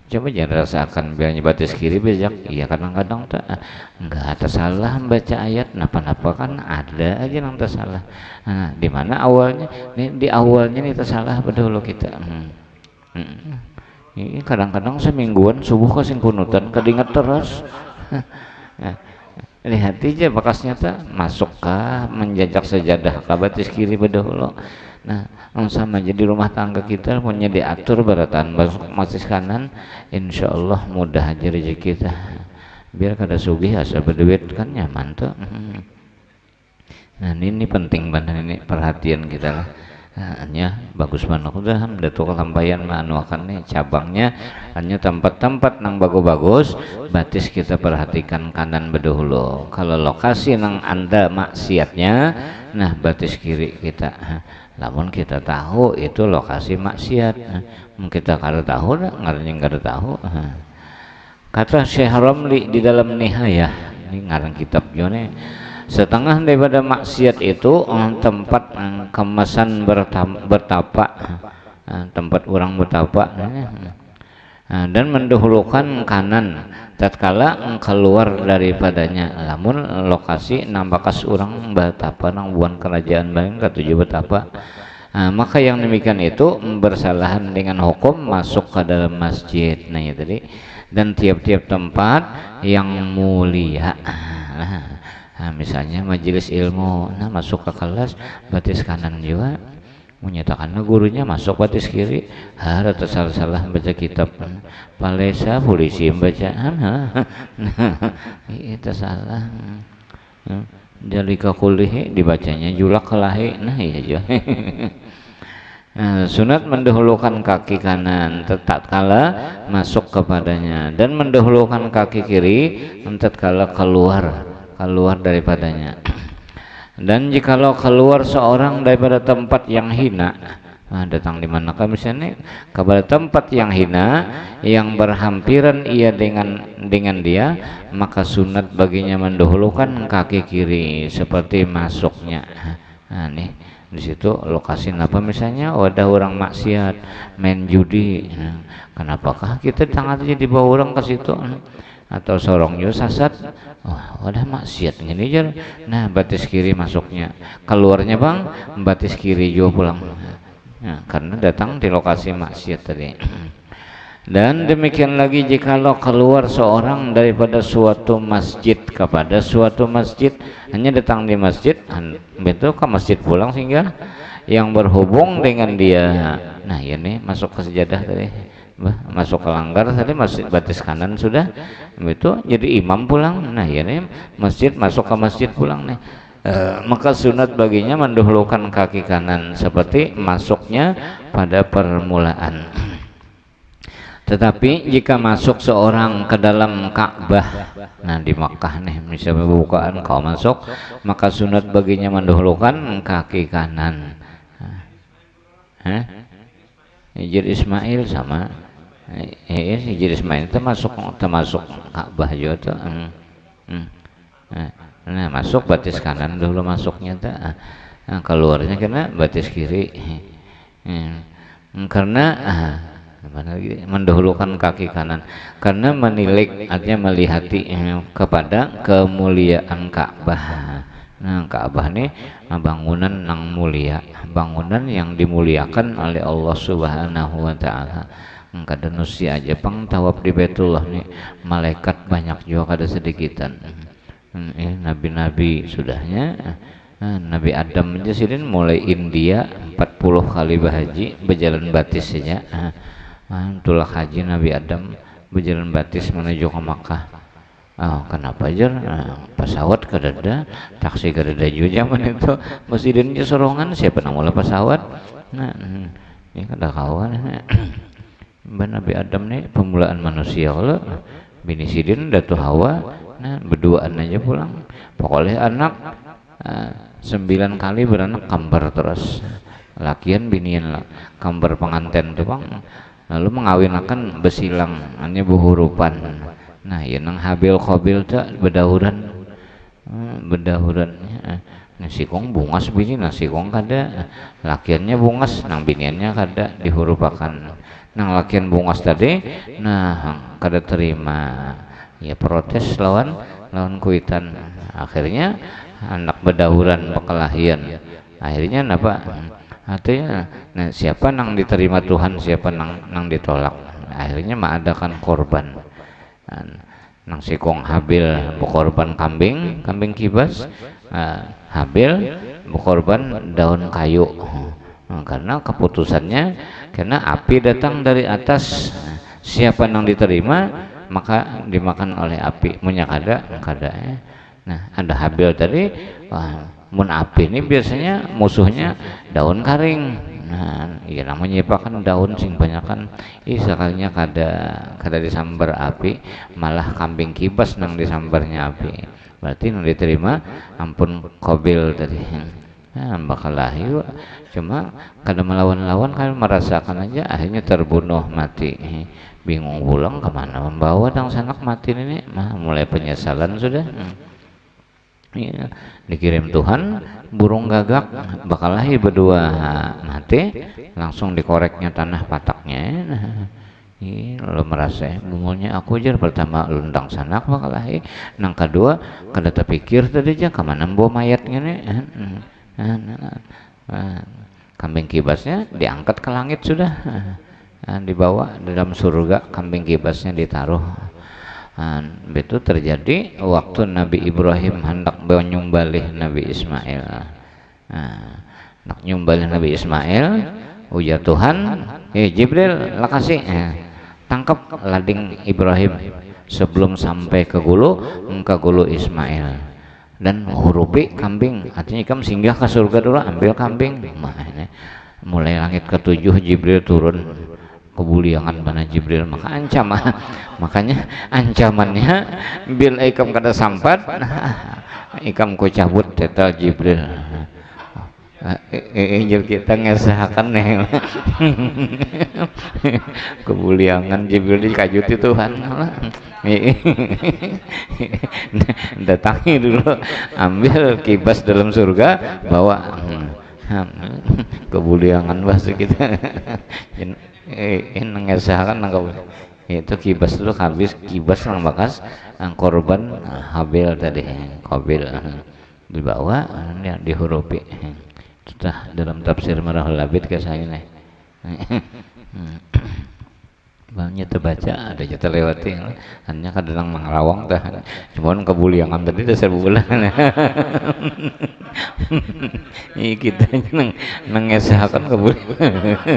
Coba jangan rasakan biarnya batis kiri bejak. Iya kadang-kadang tak nggak salah membaca ayat napa-napa kan ada aja yang salah. Nah, di mana awalnya di awalnya nih salah bedahulu kita. Ini kadang-kadang semingguan subuh kasih kunutan kedingat terus. Lihat aja bekasnya tak masukkah menjajak sejadah ke batis kiri bedahulu. Nah, sama jadi rumah tangga kita punya diatur beratan masih kanan, insya Allah mudah aja rezeki kita. Biar kada sugih asa berduit kan nyaman tuh. Nah ini penting banget ini perhatian kita lah. Hanya bagus banget udah datuk lampayan manuakan nih cabangnya hanya tempat-tempat nang bagus-bagus batis kita perhatikan kanan bedahulu. Kalau lokasi nang anda maksiatnya, nah batis kiri kita. Namun kita tahu itu lokasi maksiat, kita kada tahu, ngarang kada tahu. Kata Syekh Romli di dalam Nihayah, ini ngarang kitabnya nih. Setengah daripada maksiat itu tempat kemasan bertapa, tempat orang bertapa, dan mendahulukan kanan tatkala keluar daripadanya. Lamun lokasi nambakas orang bertapa nang buan kerajaan lain katuju bertapa, maka yang demikian itu bersalahan dengan hukum masuk ke dalam masjid. Nah ya tadi, dan tiap-tiap tempat yang mulia. Nah, misalnya majelis ilmu, nah masuk ke kelas batis kanan juga, menyatakan gurunya masuk batis kiri, harus salah-salah baca kitab, palesa polisi baca, itu salah. Jalika kulihi dibacanya julak kelahi, nah iya juga. Nah, sunat mendahulukan kaki kanan tatkala masuk kepadanya dan mendahulukan kaki kiri tatkala keluar daripadanya. Dan jikalau keluar seorang daripada tempat yang hina, datang di manakah misalnya kepada tempat yang hina yang berhampiran ia dengan dia, maka sunat baginya mendahulukan kaki kiri seperti masuknya. Nah nih Di situ lokasi apa misalnya ada orang maksiat main judi, kenapakah kita tangannya dibawa orang ke situ, atau sorong yo sasat, ada maksiat gini jar, nah batis kiri masuknya, keluarnya bang batis kiri juga pulang, karena datang di lokasi maksiat tadi. Dan demikian lagi jikalau keluar seorang daripada suatu masjid kepada suatu masjid, hanya datang di masjid, betul ke masjid pulang sehingga yang berhubung dengan dia, nah ini masuk ke sejadah tadi, masuk ke langgar tadi, masjid batis kanan sudah, itu jadi imam pulang, nah ini masjid masuk ke masjid pulang nih. Maka sunat baginya mendahulukan kaki kanan seperti masuknya pada permulaan. Tetapi jika masuk seorang ke dalam Ka'bah, nah di Makkah nih misalnya pembukaan kau masuk, maka sunat baginya mendahulukan kaki kanan. Hijr Ismail sama, Hijr Ismail termasuk Ka'bah juga tuh. Nah masuk batis kanan dulu masuknya tuh, keluarnya kena batis kiri, karena mendahulukan kaki kanan karena menilik, artinya melihati kepada kemuliaan Ka'bah. Nah Ka'bah ini bangunan yang mulia, bangunan yang dimuliakan oleh Allah Subhanahu wa Ta'ala. Kada nusi aja pang tawaf di Baitullah nih, malaikat banyak juga kada sedikitan. Nabi-nabi sudahnya, Nabi Adam aja sidin mulai India 40 kali berhaji berjalan batis saja. Itulah haji Nabi Adam berjalan batis menuju ke Makkah. Kenapa aja pesawat kadada, taksi kadada juga zaman itu, mesidinnya sorongan siapa namanya pesawat. Nah ini kada kawan. Nabi Adam nih pemulaan manusia lo, bini sidin Datu Hawa, nah berduaan aja pulang. Pokoknya anak 9 kali beranak kambar terus, lakian binian lah kambar pengantin tuh bang. Lalu mengawinkan besilang, hanya buhurupan. Nah, ya nang Habil Qabil tak bedahuran, nasi kong bungas bini, nasi kong kada, lakiannya bungas, nang biniannya kada dihurupakan. Nang lakian bungas tadi, nah kada terima, ya protes lawan kuitan. Akhirnya anak bedahuran bekelahian. Akhirnya apa? Artinya, nah siapa nang diterima Tuhan, siapa nang ditolak. Akhirnya mengadakan korban. Nang sikong Habil berkorban kambing kibas, Habil berkorban daun kayu. Karena keputusannya, karena api datang dari atas, siapa nang diterima maka dimakan oleh api. Munya kada. Nah ada Habil tadi. Mun api ini biasanya musuhnya daun karing. Nah, iya namanya pakan daun sing banyakan. Sekalinya kada disambar api, malah kambing kibas nang disambarnya api. Berarti nang diterima ampun Qabil tadi. Nah, bakal lahir. Cuma kada melawan-lawan kan merasakan aja, akhirnya terbunuh mati. Bingung pulang kemana membawa dang sanak mati ini. Mulai penyesalan sudah. Ya, dikirim Tuhan burung gagak bakal lahir berdua mati, langsung dikoreknya tanah pataknya. Lalu merasa bumulnya aku jar pertama lundang sanak bakal lahir, nang kedua kada terpikir tadi aja kemana bawa mayatnya nih. Kambing kibasnya diangkat ke langit sudah, dibawa dalam surga, kambing kibasnya ditaruh. Itu terjadi waktu Nabi Ibrahim hendak menyembelih Nabi Ismail. Nak nyembelih Nabi Ismail, ujar Tuhan, Jibril lakasih, tangkap lading Ibrahim sebelum sampai ke gulu Ismail, dan hurupi kambing. Artinya kamu singgah ke surga dulu, ambil kambing. Mulai langit ke-7 Jibril turun. Kebuliangan mana Jibril, maka makanya ancamannya bil ikam kada sampat, ikam ku cabut tetal Jibril. Injil kita ngesahakan nih. Kebuliangan Jibril dikajuti Tuhan. Datangi dulu, ambil kibas dalam surga, bawa. kebuliangan bahasa kita. Ini ngesahakan nangkap itu kibas dulu habis kibas nang bakas korban Habil tadi Qabil dibawa dihurupi sudah dalam tafsir Marahul Labid ke saya nih. Banyak terbaca ada jatuh lewati hanya kadang mengrawang dah cuman kebuliangan tadi dah sebulan. Ini kita nengesahkan kebuliangan.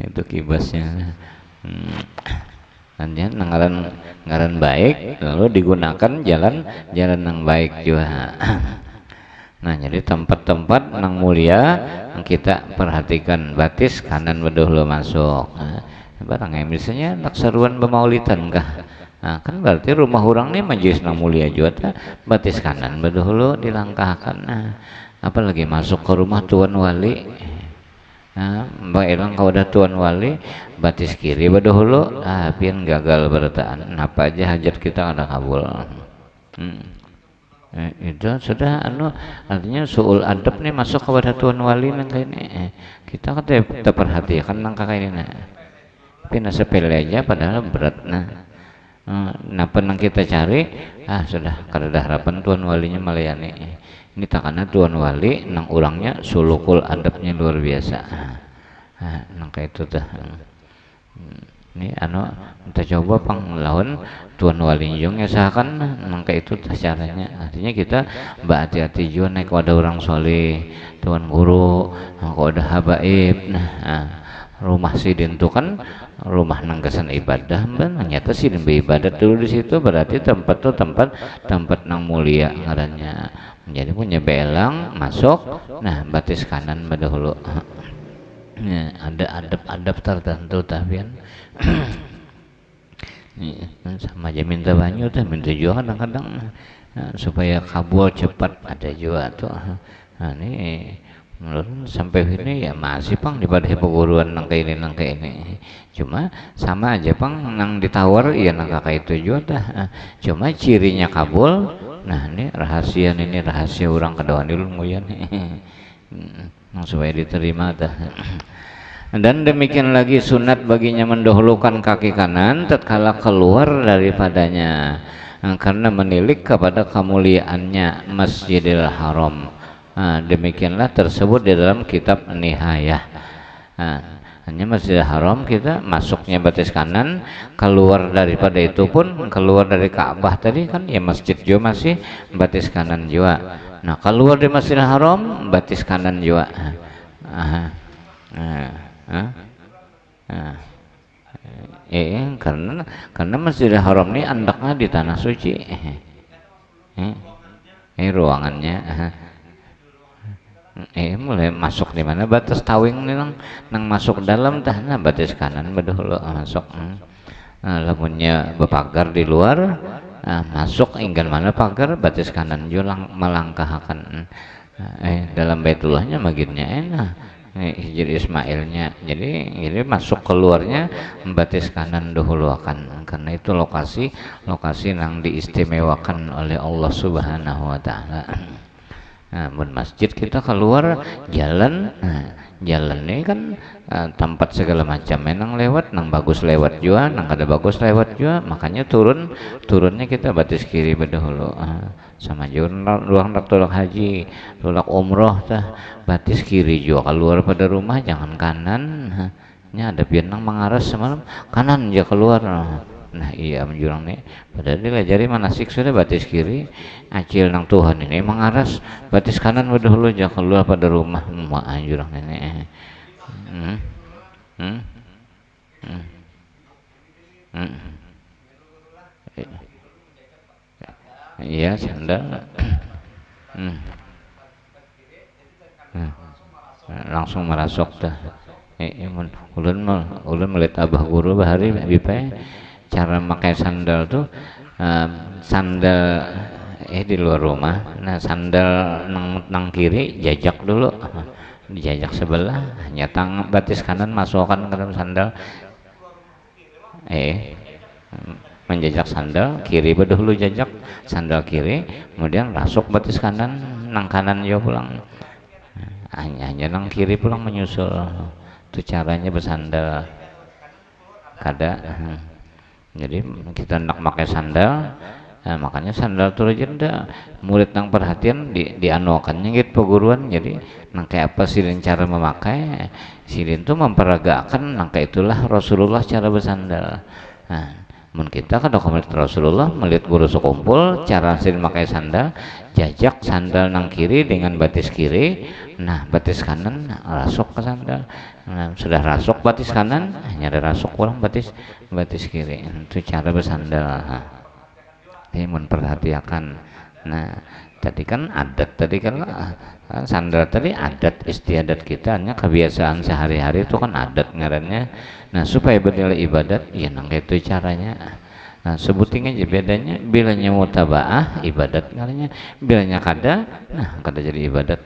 Itu kibasnya. Hanya ngaran baik lalu digunakan jalan yang baik juga. Nah jadi tempat-tempat nang mulia kita perhatikan batis kanan bedahulu masuk. Barang misalnya nak seruan bemaulitan kah? Nah, kan berarti rumah orang nih majelis nang mulia juga batis kanan bedahulu dilangkahkan. Nah, apalagi masuk ke rumah tuan wali. Nah, mbak elang kalau udah tuan wali batis kiri bedahulu, pian gagal bertaan. Apa aja hajat kita ada kabul. Itu sudah artinya suul adab nih masuk kepada tuan wali nangka ini kita kan terperhatikan nangka ini tapi sepele aja padahal berat napa nang kita cari sudah kada harapan tuan walinya melayani ini tak karena tuan wali nang orangnya sulukul adabnya luar biasa nangka itu dah ini kita coba panglawan tuan wali jong usahakan mangka itu caranya artinya kita hati-hati juga naik ada orang soleh tuan guru kalau ada habaib rumah sidin itu kan rumah nanggasan ibadah nyata sidin beribadat dulu di situ berarti tempat tuh tempat nang mulia ngarannya menjadi punya belang masuk batis kanan dahulu. Ada adab-adab tertentu tapian sama aja minta banyak minta juga kadang-kadang supaya kabul cepat ada juga tuh. Ini menurut sampai ini ya masih pang daripada peguruan nangka ini cuma sama aja pang nang ditawar ya nangka kayak itu juga cuma cirinya kabul. Nah ini rahasia orang kedua dulu nguyan supaya diterima dan demikian lagi sunat baginya mendahulukan kaki kanan tatkala keluar daripadanya karena menilik kepada kemuliaannya Masjidil Haram. Demikianlah tersebut di dalam kitab Nihayah. Hanya Masjidil Haram kita masuknya batis kanan, keluar daripada itu pun keluar dari Ka'bah tadi kan ya masjid juga masih batis kanan juga. Nah keluar dari Masjidil Haram batis kanan juga. Karena Masjidil Haram ini andaknya di tanah suci. Ini ruangannya. Mulai masuk di mana batas tawing nih nang masuk dalam tanah batis kanan bedahulu masuk. Lamunnya bepagar di luar masuk ingin mana pagar batis kanan julang melangkahkan. Dalam Baitullahnya maginnya Hijri Ismailnya jadi masuk keluarnya batis kanan dahulu akan karena itu lokasi yang diistimewakan oleh Allah Subhanahu wa taala. Masjid kita keluar jalan jalan ini kan tempat segala macam menang lewat nang bagus lewat juga nang kada bagus lewat juga makanya turunnya kita batis kiri bedahulu sama ruang tolak haji tolak umroh batis kiri juga keluar pada rumah jangan kanan ada biar mengaras semalam kanan aja keluar. Nah iya menjurang nih padahal dilajari manasik sudah batis kiri acil nang Tuhan ini mengaras batis kanan dahulu aja keluar pada rumah anjurang ini. Iya sandal langsung merasuk dah. Ulun melihat abah guru bahari bipai cara pakai sandal tuh sandal di luar rumah. Nah sandal nang kiri jajak dulu dijajak sebelah nyatang batis kanan masukkan ke dalam sandal menjajak sandal kiri, bedahulu jajak sandal kiri, kemudian rasuk batis kanan, nang kanan juga pulang, hanya nang kiri pulang menyusul. Itu caranya bersandal kada. Jadi kita nak pakai sandal, nah, makanya sandal tuh jenda murid nang perhatian dianuakannya gitu peguruan. Jadi nang kayak apa silin cara memakai, silin tuh memperagakan nang kayak itulah Rasulullah cara bersandal. Nah, mun kita kada melihat Rasulullah, melihat guru sekumpul cara silin memakai sandal, jajak sandal nang kiri dengan batis kiri, nah batis kanan rasuk ke sandal. Nah, sudah rasuk batis kanan, hanya ada rasuk kurang batis kiri. Itu cara bersandal. Nah, ini memperhatikan. Nah, tadi kan adat, tadi kan sandal tadi adat istiadat kita, hanya kebiasaan sehari-hari itu kan adat ngarannya. Nah, supaya bernilai ibadat, ya nang itu caranya. Nah, sebutin aja bedanya, bilanya mutabaah ibadat ngarannya, bilanya kada, nah kada jadi ibadat.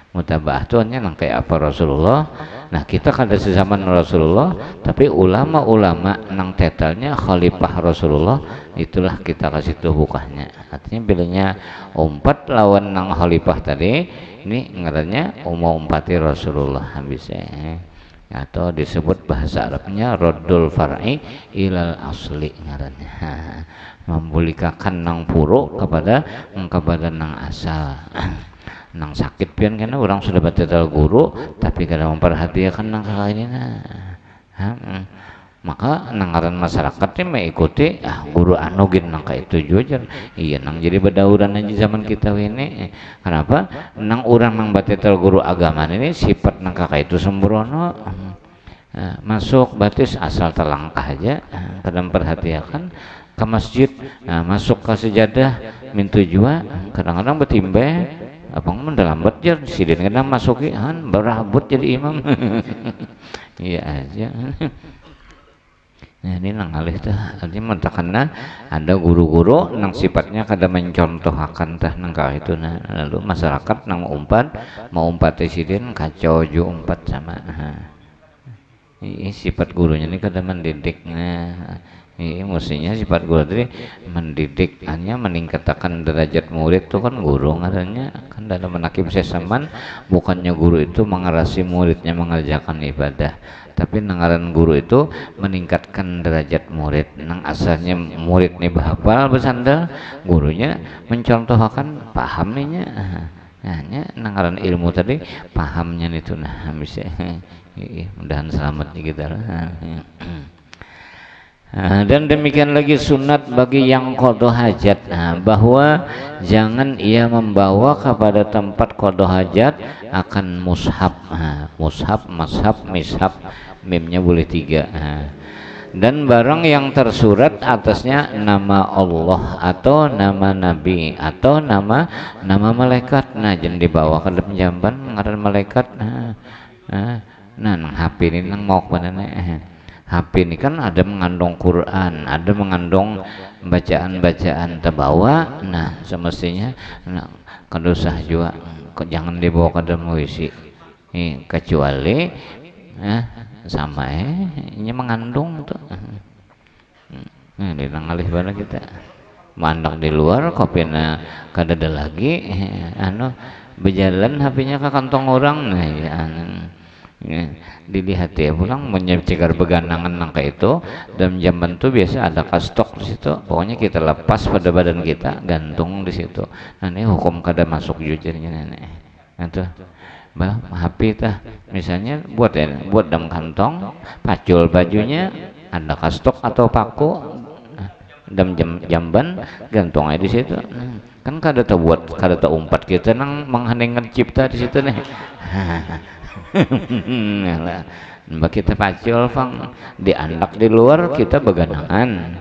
Mutabaah itu hanya nang kayak apa Rasulullah. Nah, kita kada sezaman Rasulullah, tapi ulama-ulama nang tetalnya khalifah Rasulullah, itulah kita kasih tuh bukahnya. Artinya bilanya umpat lawan nang khalifah tadi, ini ngarannya umpati Rasulullah habisnya. Atau disebut bahasa Arabnya raddul far'i ilal asli ngarannya. Membulikakan nang puro kepada nang asal. Nang sakit pian karena orang sudah batal guru tapi kadang memperhatikan nang kakak ini maka nangaran masyarakat ini mengikuti guru anu gin nang kayak itu juga. Iya nang jadi bedauran aja zaman kita ini. Kenapa nang orang nang batal guru agama ini sifat nang kakak itu sembrono, masuk batis asal terlangkah aja, kadang perhatikan ke masjid, masuk ke sejadah mintu jua kadang-kadang betimbe abang mendalambat jar sidin kadang masuki berabut jadi imam. Iya aja. Nah, ini nang alih tuh artinya mentakana ada guru-guru nang sifatnya kada mencontohakan tah nang itu. Nah, lalu masyarakat nang mau umpat sidin kacau ju umpat sama. Ini sifat gurunya ini kada mendidik. Nah, ini mestinya sifat guru tadi mendidik, hanya meningkatkan derajat murid itu kan guru ngarannya kan dalam menakib sesaman. Bukannya guru itu mengarasi muridnya mengerjakan ibadah, tapi nangaran guru itu meningkatkan derajat murid. Nang asalnya murid nih bahapal bersandal, gurunya mencontohkan paham nih. Hanya nangaran ilmu tadi pahamnya itu. Nah bisa mudahan selamat kita. Dan demikian lagi sunat bagi yang qada hajat, bahwa jangan ia membawa kepada tempat qada hajat akan mushaf, mashab, mishaf, mimnya boleh 3, dan barang yang tersurat atasnya nama Allah atau nama Nabi atau nama malaikat. Nah jangan dibawa ke dalam jamban ngaran malaikat. Nang HP ini nang mau ke mana HP ini kan ada mengandung Quran, ada mengandung bacaan-bacaan terbawa. Nah semestinya kada usah juga, jangan dibawa ke dalam WC kecuali sama ini mengandung tuh. Ini ngalih bana kita mandak di luar kopina kada ada lagi berjalan HP-nya ke kantong orang. Nah ya, dilihat ya pulang menyegar beganangan nangka itu. Dalam jamban tuh biasa ada kastok di situ, pokoknya kita lepas pada badan kita, gantung di situ. Nah ini hukum kada masuk jujurnya nenek. Itu HP tah misalnya buat dalam kantong, pacul bajunya ada kastok atau paku dalam jamban, gantung aja di situ. Kan kada tahu kada tahu umpat kita nang mengheningkan cipta di situ nih. Mbak kita pacul fang diandak di luar kita beganangan,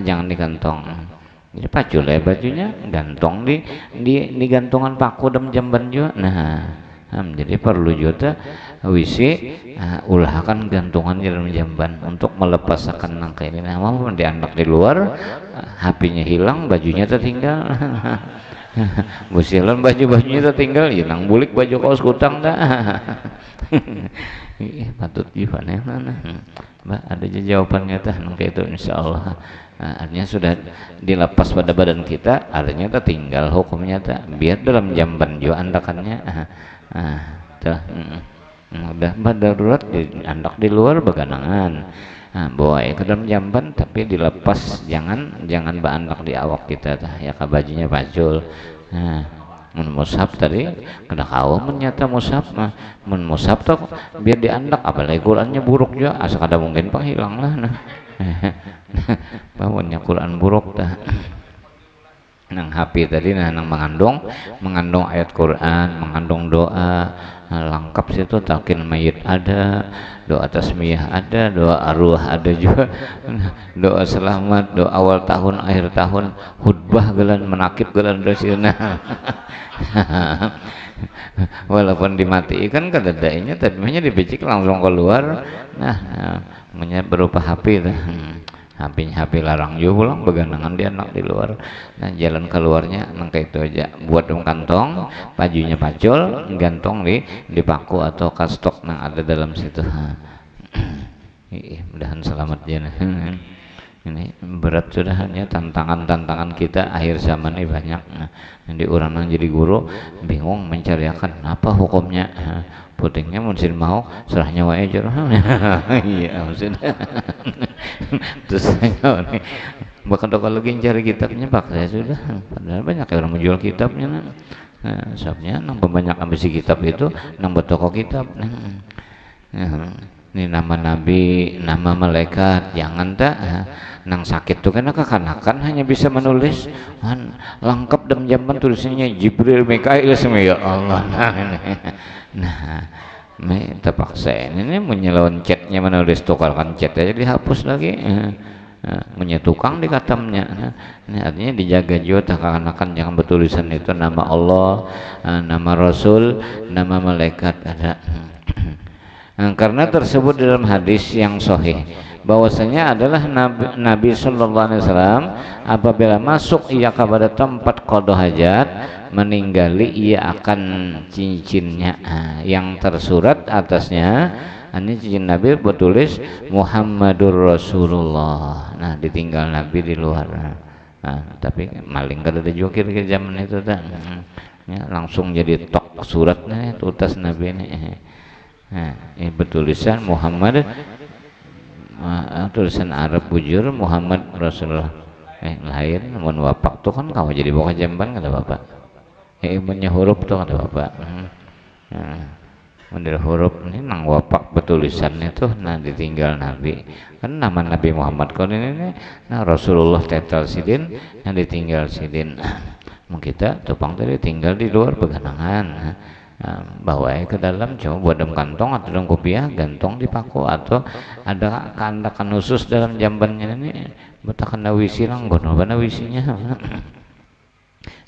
jangan di kantong. Jadi pacul ya bajunya gantong di gantungan paku dalam jamban juga. Jadi perlu juga WC ulahkan gantungan di dalam jamban untuk melepaskan nangka ini. Nah mau diandak di luar, HP-nya hilang, bajunya tertinggal. Busilan baju-bajunya tertinggal, ya nang bulik baju kaos kutang dah. Patut gimana? Mbak, ada aja jawabannya tah kayak itu insyaallah. Nah, artinya sudah dilepas pada badan kita, artinya tah tinggal hukumnya tah biar dalam jamban juga andakannya. Tah udah mbak darurat andak di luar beganangan. Bawa ke dalam jamban tapi dilepas, jangan mbak andak di awak kita tah ya bajunya pacul. Mun mushaf tadi kada kawa menyata mushaf mah mun mushaf tuh biar diandak apalagi Qurannya buruk juga asa kada mungkin panghilang lah nah. Bawanya Quran buruk dah nang HP tadi nah nang mengandung ayat Quran, mengandung doa lengkap situ, talqin mayit ada, doa tasmiyah ada, doa arwah ada juga, doa selamat, doa awal tahun akhir tahun, khutbah gelan menakib gelan dosina. Walaupun dimatikan kadadainya tapi hanya dibicik langsung keluar. Nah, berupa HP dah. HP larang juga pulang beganangan dia anak di luar. Nah, jalan keluarnya nangka itu aja buat dalam kantong, bajunya pacul, gantong di paku atau kastok yang ada dalam situ. Mudahan selamat ya. Ini berat sudah hanya tantangan kita akhir zaman ini banyak. Jadi orang jadi guru bingung mencariakan apa hukumnya. Putingnya mungkin mau serahnya wae aja. Iya maksudnya. Terus saya nih bahkan kalau lagi cari kitabnya pak saya sudah padahal banyak orang menjual kitabnya. Sebabnya nang banyak ambisi kitab itu nang toko kitab. Ini nama nabi, nama malaikat, jangan tak nang sakit tuh kan kekanakan hanya bisa menulis lengkap dalam zaman tulisannya Jibril Mikail semua ya Allah. Nah terpaksa ini menyelawan chatnya menulis tukarkan chat aja dihapus lagi. Tukang di katamnya. Ini artinya dijaga juga kekanakan jangan bertulisan itu nama Allah, nama Rasul, nama malaikat ada. Karena tersebut dalam hadis yang sahih bahwasanya adalah Nabi Sallallahu Alaihi Wasallam apabila masuk ia kepada tempat qada hajat meninggali ia akan cincinnya yang tersurat atasnya ini cincin Nabi bertulis Muhammadur Rasulullah. Nah ditinggal Nabi di luar. Tapi maling kada ada jokir ke zaman itu dah. Langsung jadi tok suratnya itu atas Nabi ini. Ini bertulisan Muhammad tulisan Arab bujur Muhammad Rasulullah lahir mun wapak tuh kan kau jadi bawa jamban kata bapak punya huruf tuh kata bapak model huruf ini nang wapak bertulisannya tuh nah ditinggal Nabi kan nama Nabi Muhammad kon ini nah Rasulullah tetel sidin yang ditinggal sidin kita tupang tadi tinggal di luar beganangan bawa ke dalam coba buat dalam kantong atau dalam kopiah gantong di paku atau ada kandakan khusus dalam jambannya ini betakan wisi langgon apa wisinya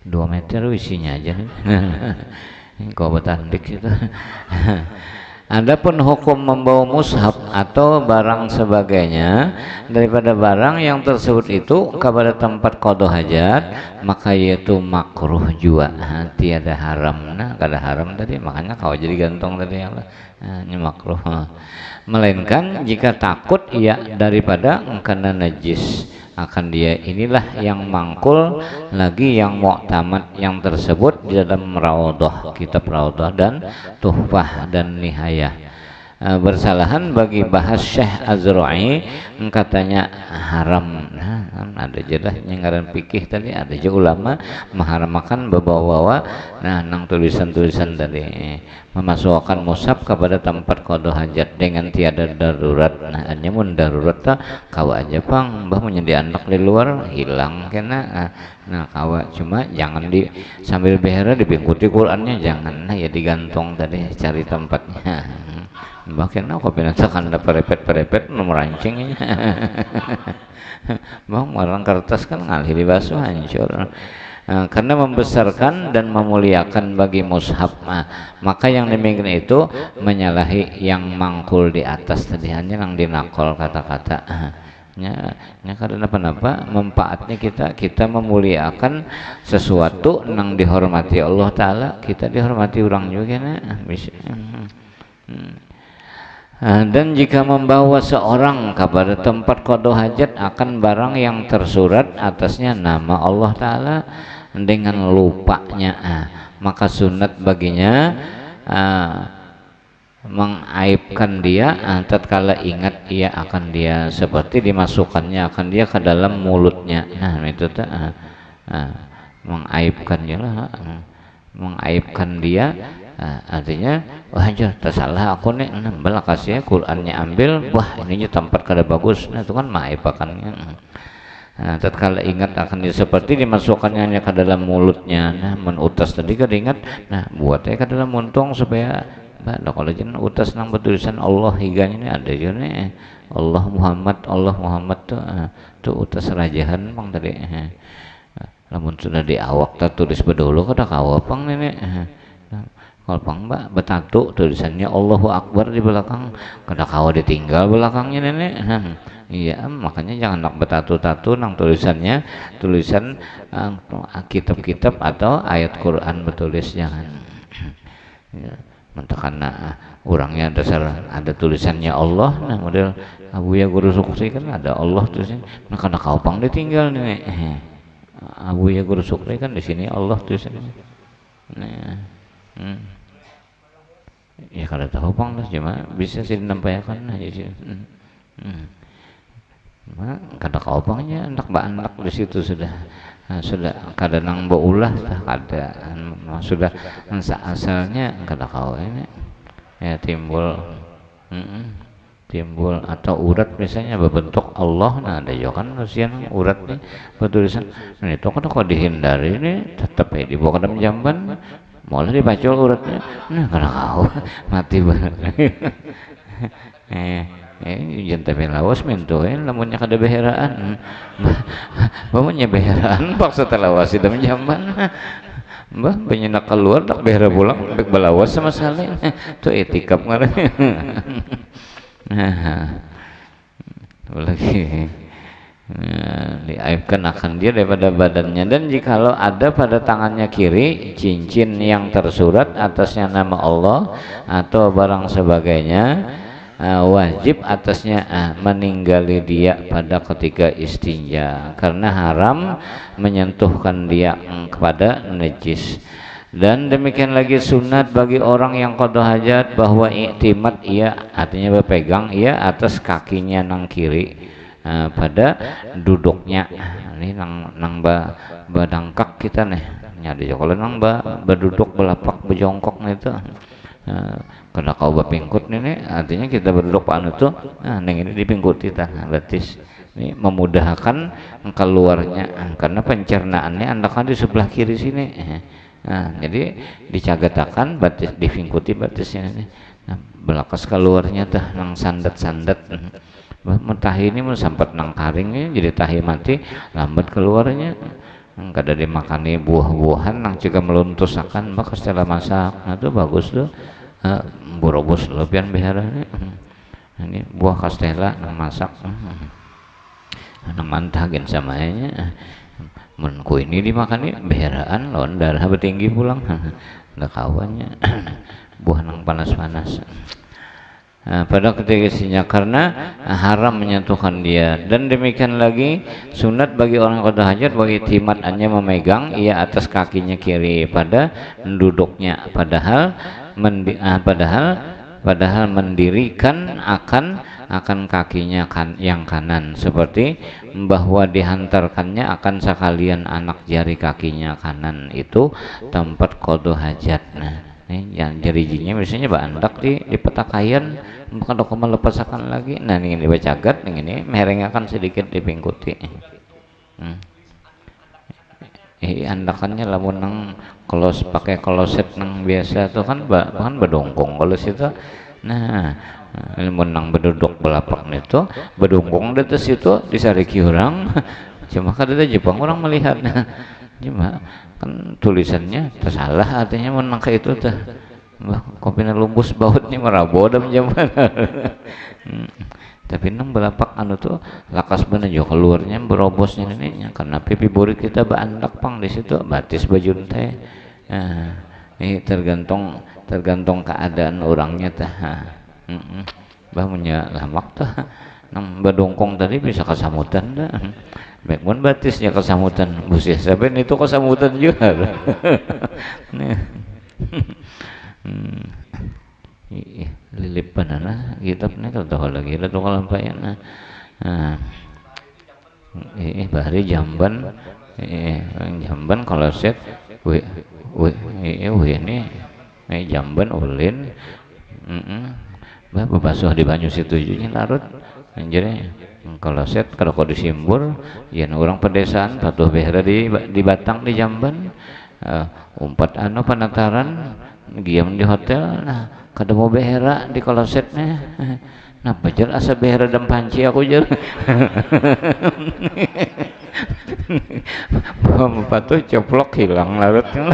2 meter wisinya aja kau betandik itu. Adapun hukum membawa mushaf atau barang sebagainya daripada barang yang tersebut itu kepada tempat qada hajat maka yaitu makruh juga tiada haram. Nah kada haram tadi makanya kau jadi gantong tadi ini makruh melainkan jika takut ia daripada karena najis akan dia inilah yang mangkul lagi yang mu'tamad yang tersebut di dalam Raudhah kitab Raudhah dan Tuhfah dan Nihayah. Bersalahan bagi bahas Syekh Azra'i katanya haram. Ada jelah ngaran fikih tadi ada juga ulama mengharamkan bawa-bawa nang tulisan-tulisan tadi memasukkan mushaf kepada tempat qada hajat dengan tiada darurat. Hanya mun darurat tak kawa aja pang mbah menyedi anak di luar hilang kena kawa cuma jangan di sambil behera dibingkuti Qurannya jangan ya digantung tadi cari tempatnya. Bahkan aku pinasakan ada perepet nomor rancingnya. Bang marang kertas kan ngalih di basuh hancur. Karena membesarkan dan memuliakan bagi mushaf maka yang demikian itu menyalahi yang mangkul di atas tadi hanya yang dinakol kata-kata karena apa manfaatnya kita memuliakan sesuatu yang dihormati Allah Ta'ala kita dihormati orang juga bisa Dan jika membawa seorang kepada tempat qada hajat akan barang yang tersurat atasnya nama Allah Ta'ala dengan lupanya, maka sunat baginya mengaibkan dia tatkala ingat ia akan dia, seperti dimasukkannya akan dia ke dalam mulutnya. Nah itu mengaibkan dia lah, mengaibkan dia. Artinya wah anjir tersalah aku nih, belah kasih Qurannya ambil, wah ininya tempat kada bagus, nah itu kan maipakannya. Tatkala ingat akan dia seperti dimasukkannya ke dalam mulutnya. Nah menutas tadi kada ingat, nah buatnya ke dalam muntung supaya kalau jangan utas nang bertulisan Allah higanya ini ada juga nih Allah Muhammad tuh utas rajahan bang tadi. Namun sudah di awak tertulis bedolo kada kawapang nenek. Kalau pang mbak betatu tulisannya Allahu Akbar di belakang, kada kawa ditinggal belakangnya nenek. Iya makanya jangan nak betatu-tatu nang tulisannya tulisan kitab-kitab atau ayat Quran bertulis, jangan. Ya, karena orangnya dasar ada tulisannya Allah, nah model Abuya Guru Sukri kan ada Allah tulisannya, nah karena kau pang ditinggal nenek. Abuya Guru Sukri kan di sini Allah tulisannya. Nah, ya kada tahu pang lah, cuma bisa sih dinampaikan aja sih. Kada kau pangnya anak di situ sudah kada nang baulah kada sudah asalnya kada kau ini ya timbul atau urat misalnya berbentuk Allah. Nah ada juga kan usian urat nih bertulisan, nah itu kan kok dihindari ini tetap ya dibawa ke dalam jamban malah dibacol uratnya, nah kada kau mati banget. Jangan tapi lawas mentoin lamunnya kada beheraan, bamunya beheraan paksa telawas di dalam jamban, mbah banyak nak keluar tak behera pulang bek balawas sama saleh tuh etikap ngaran. Lagi diaibkan akan dia daripada badannya. Dan jikalau ada pada tangannya kiri cincin yang tersurat atasnya nama Allah atau barang sebagainya, wajib atasnya meninggali dia pada ketika istinja, karena haram menyentuhkan dia kepada najis. Dan demikian lagi sunat bagi orang yang qada hajat bahwa iktimat ia, artinya berpegang ia atas kakinya nang kiri pada duduknya. Ini nang badangkak kita nih nyari kalau nang berduduk belapak bejongkok itu karena kau bapingkut nih artinya kita berduduk anu tuh neng ini dipingkut kita batis ini memudahkan keluarnya karena pencernaannya andakan di sebelah kiri sini. Nah, jadi dicagatakan batis dipingkuti batisnya ini. Nah, belakas keluarnya tah nang sandat-sandat. Mentah ini sampat nang karing ini jadi tahi mati lambat keluarnya. Kada dimakani buah-buahan nang juga meluntusakan maka setelah masak. Nah, itu bagus tuh. Borobos lebihan behara ini buah kastela nang masak. Nang mantah gen samanya. Menku ini dimakani beheraan lawan darah bertinggi pulang. Ndak kawannya buah nang panas-panas. Pada ketika isinya karena haram menyentuhkan dia. Dan demikian lagi sunat bagi orang qada hajat bagi timatannya memegang ia atas kakinya kiri pada duduknya, padahal mendirikan akan kakinya yang kanan, seperti bahwa dihantarkannya akan sekalian anak jari kakinya kanan itu tempat qada hajat. Nah ini yang jari-jarinya biasanya bandak di petakayan bukan dokumen lepasakan lagi. Nah ini dibacagat ini merengakan sedikit dipingkuti. Andakannya lamun nang kolos pakai kloset nang biasa tuh kan bahkan bedongkong kolos itu. Nah menang berduduk belapak itu bedongkong di atas itu disariki orang. Cuma kada Jepang orang melihat. Cuma kan tulisannya tersalah artinya menang ke itu tuh. Kopina lumbus bautnya merabo dalam jamban. Tapi nang belapak anu tuh lakas bener jo keluarnya berobosnya neneknya karena pipi burik kita bandak pang di situ batis bajun teh. Ini tergantung keadaan orangnya teh. bah munya lamak tah nang badongkong tadi bisa kasamutan dah baik mun batisnya kasamutan busia sampai itu kasamutan juga nah lilipanana kitabnya kalau tahu lagi lah tuh kalau bayana bahari jamban jamban kalau set ini jamban ulin basuh di banyu situjunya larut jadi kalau set kalau disimbur ya orang pedesaan patuh behera di Batang di Jamban umpat penataran diam di hotel nah kada mau behera di kolosetnya nah pajar asa behera dan panci aku jar patuh coplok hilang larutnya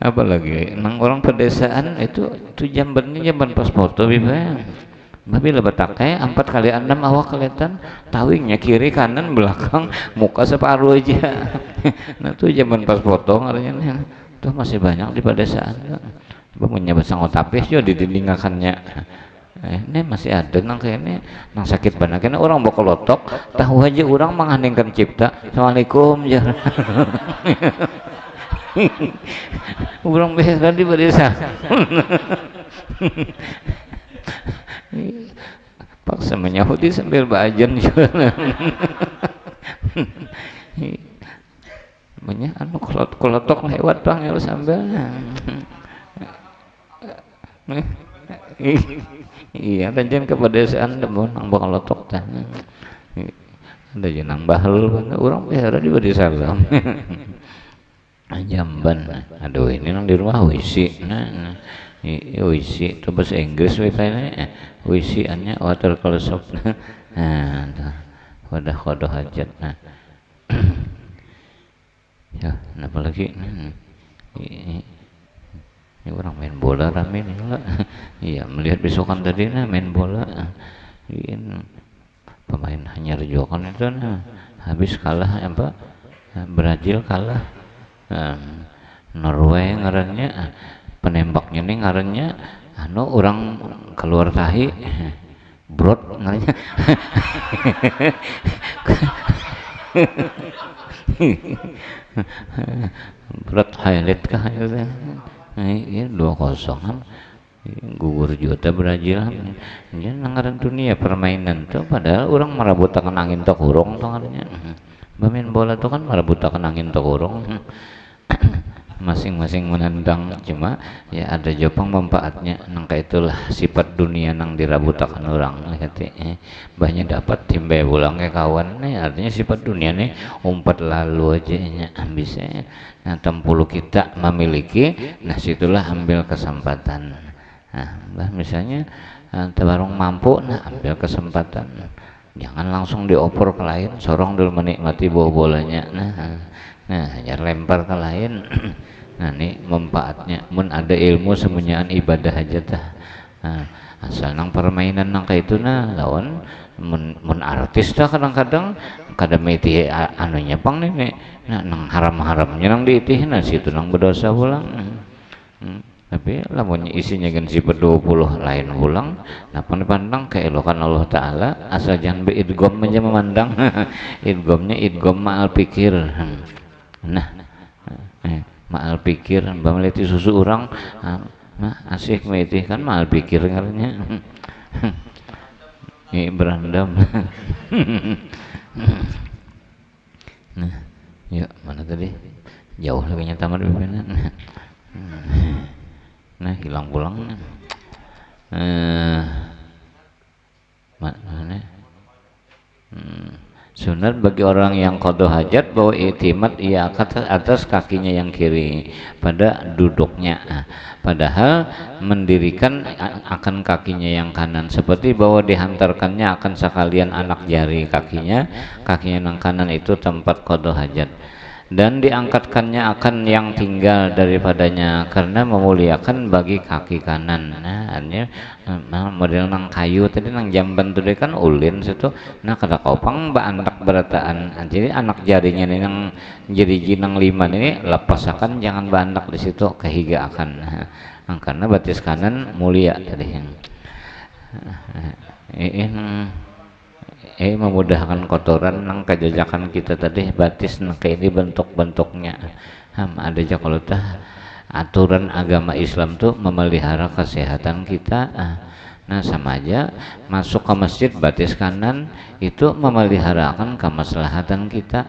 apalagi nang orang pedesaan itu jambannya jamban pas foto bibaya babi lebat takai 4x6 awak kelihatan tawingnya kiri kanan belakang muka separuh aja nah itu jamban pas foto ngaranya tuh masih banyak di pedesaan punya basang otapis juga didindingakannya ini masih ada nang kayaknya nang sakit banget karena orang bakal lotok tahu aja orang mengandingkan cipta assalamualaikum ya urang behera di desa paksa menyahudi sambil baajan juga banyak kolotok lewat bang ya sambil iya tanjen ke pedesaan demun nang bakal lotok teh ada jenang bahal urang behera di desa Jamban aduh ini nang di rumah wisi nah wisi itu bahasa Inggris wisi nya water closet nah wadah kodoh hajat nah ya apa lagi ini orang main bola rame nih lah iya melihat besokan tadi main bola ini pemain hanya rejokan itu habis kalah apa Brazil kalah Norway ngarannya penembaknya nih ngarannya orang keluar tahi brot ngarannya brot highlight kah ini 2-0 gugur juta Brazil ini ngaran dunia permainan tuh padahal orang marabutakan angin tok hurung tuh ngarannya main bola tuh kan marabutakan angin tok hurung masing-masing menendang cuma ya ada jopang manfaatnya nangka itulah sifat dunia nang dirabutakan orang banyak dapat timbe pulang ke kawan nih artinya sifat dunia nih umpat lalu aja bisa nah tempulu kita memiliki nah situlah ambil kesempatan nah misalnya tabarung mampu nah ambil kesempatan jangan langsung dioper ke lain sorong dulu menikmati bawa bolanya nah hanya lempar ke lain nah ini manfaatnya mun ada ilmu semuanyaan ibadah aja tah nah, asal nang permainan nang kayak itu nah lawan mun artis tah kadang-kadang kada meti anunya pang nih nah nang haram-haramnya nang diitih nah situ nang berdosa pulang tapi lamunnya isinya kan sifat 20 lain ulang nah pandang keelokan Allah Ta'ala asal jangan beidgom aja memandang idgomnya idgom ma'al pikir nah ma'al pikir meliti susu orang nah asik meliti kan ma'al pikir ngaranya ini berandam nah yuk mana tadi jauh lagi nyata marbibinan nah hilang pulang mana sunat bagi orang yang qada hajat bahwa i'timad ia atas kakinya yang kiri pada duduknya padahal mendirikan akan kakinya yang kanan seperti bahwa dihantarkannya akan sekalian anak jari kakinya yang kanan itu tempat qada hajat dan diangkatkannya akan yang tinggal daripadanya karena memuliakan bagi kaki kanan. Nah artinya model nang kayu tadi nang jamban tuh kan ulin situ, nah kada kopang ba anak berataan. Jadi anak jarinya ini nang jadi jinang liman ini lepasakan, jangan ba anak di situ kehiga akan. Nah, karena batis kanan mulia tadi. Memudahkan kotoran nang kejajakan kita tadi batis nang kayak ini bentuk-bentuknya ada aja kalau tah aturan agama Islam tuh memelihara kesehatan kita. Nah sama aja masuk ke masjid batis kanan itu memeliharakan kemaslahatan kita.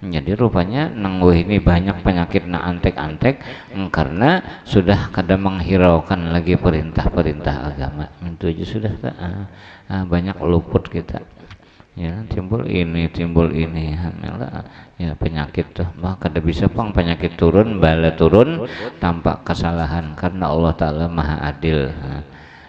Jadi rupanya nangguh ini banyak penyakit na antek-antek karena sudah kadang menghiraukan lagi perintah-perintah agama. Itu aja sudah banyak luput kita. Ya timbul ini ya penyakit tuh maka kada bisa pang penyakit turun bala turun tanpa kesalahan karena Allah Ta'ala maha adil.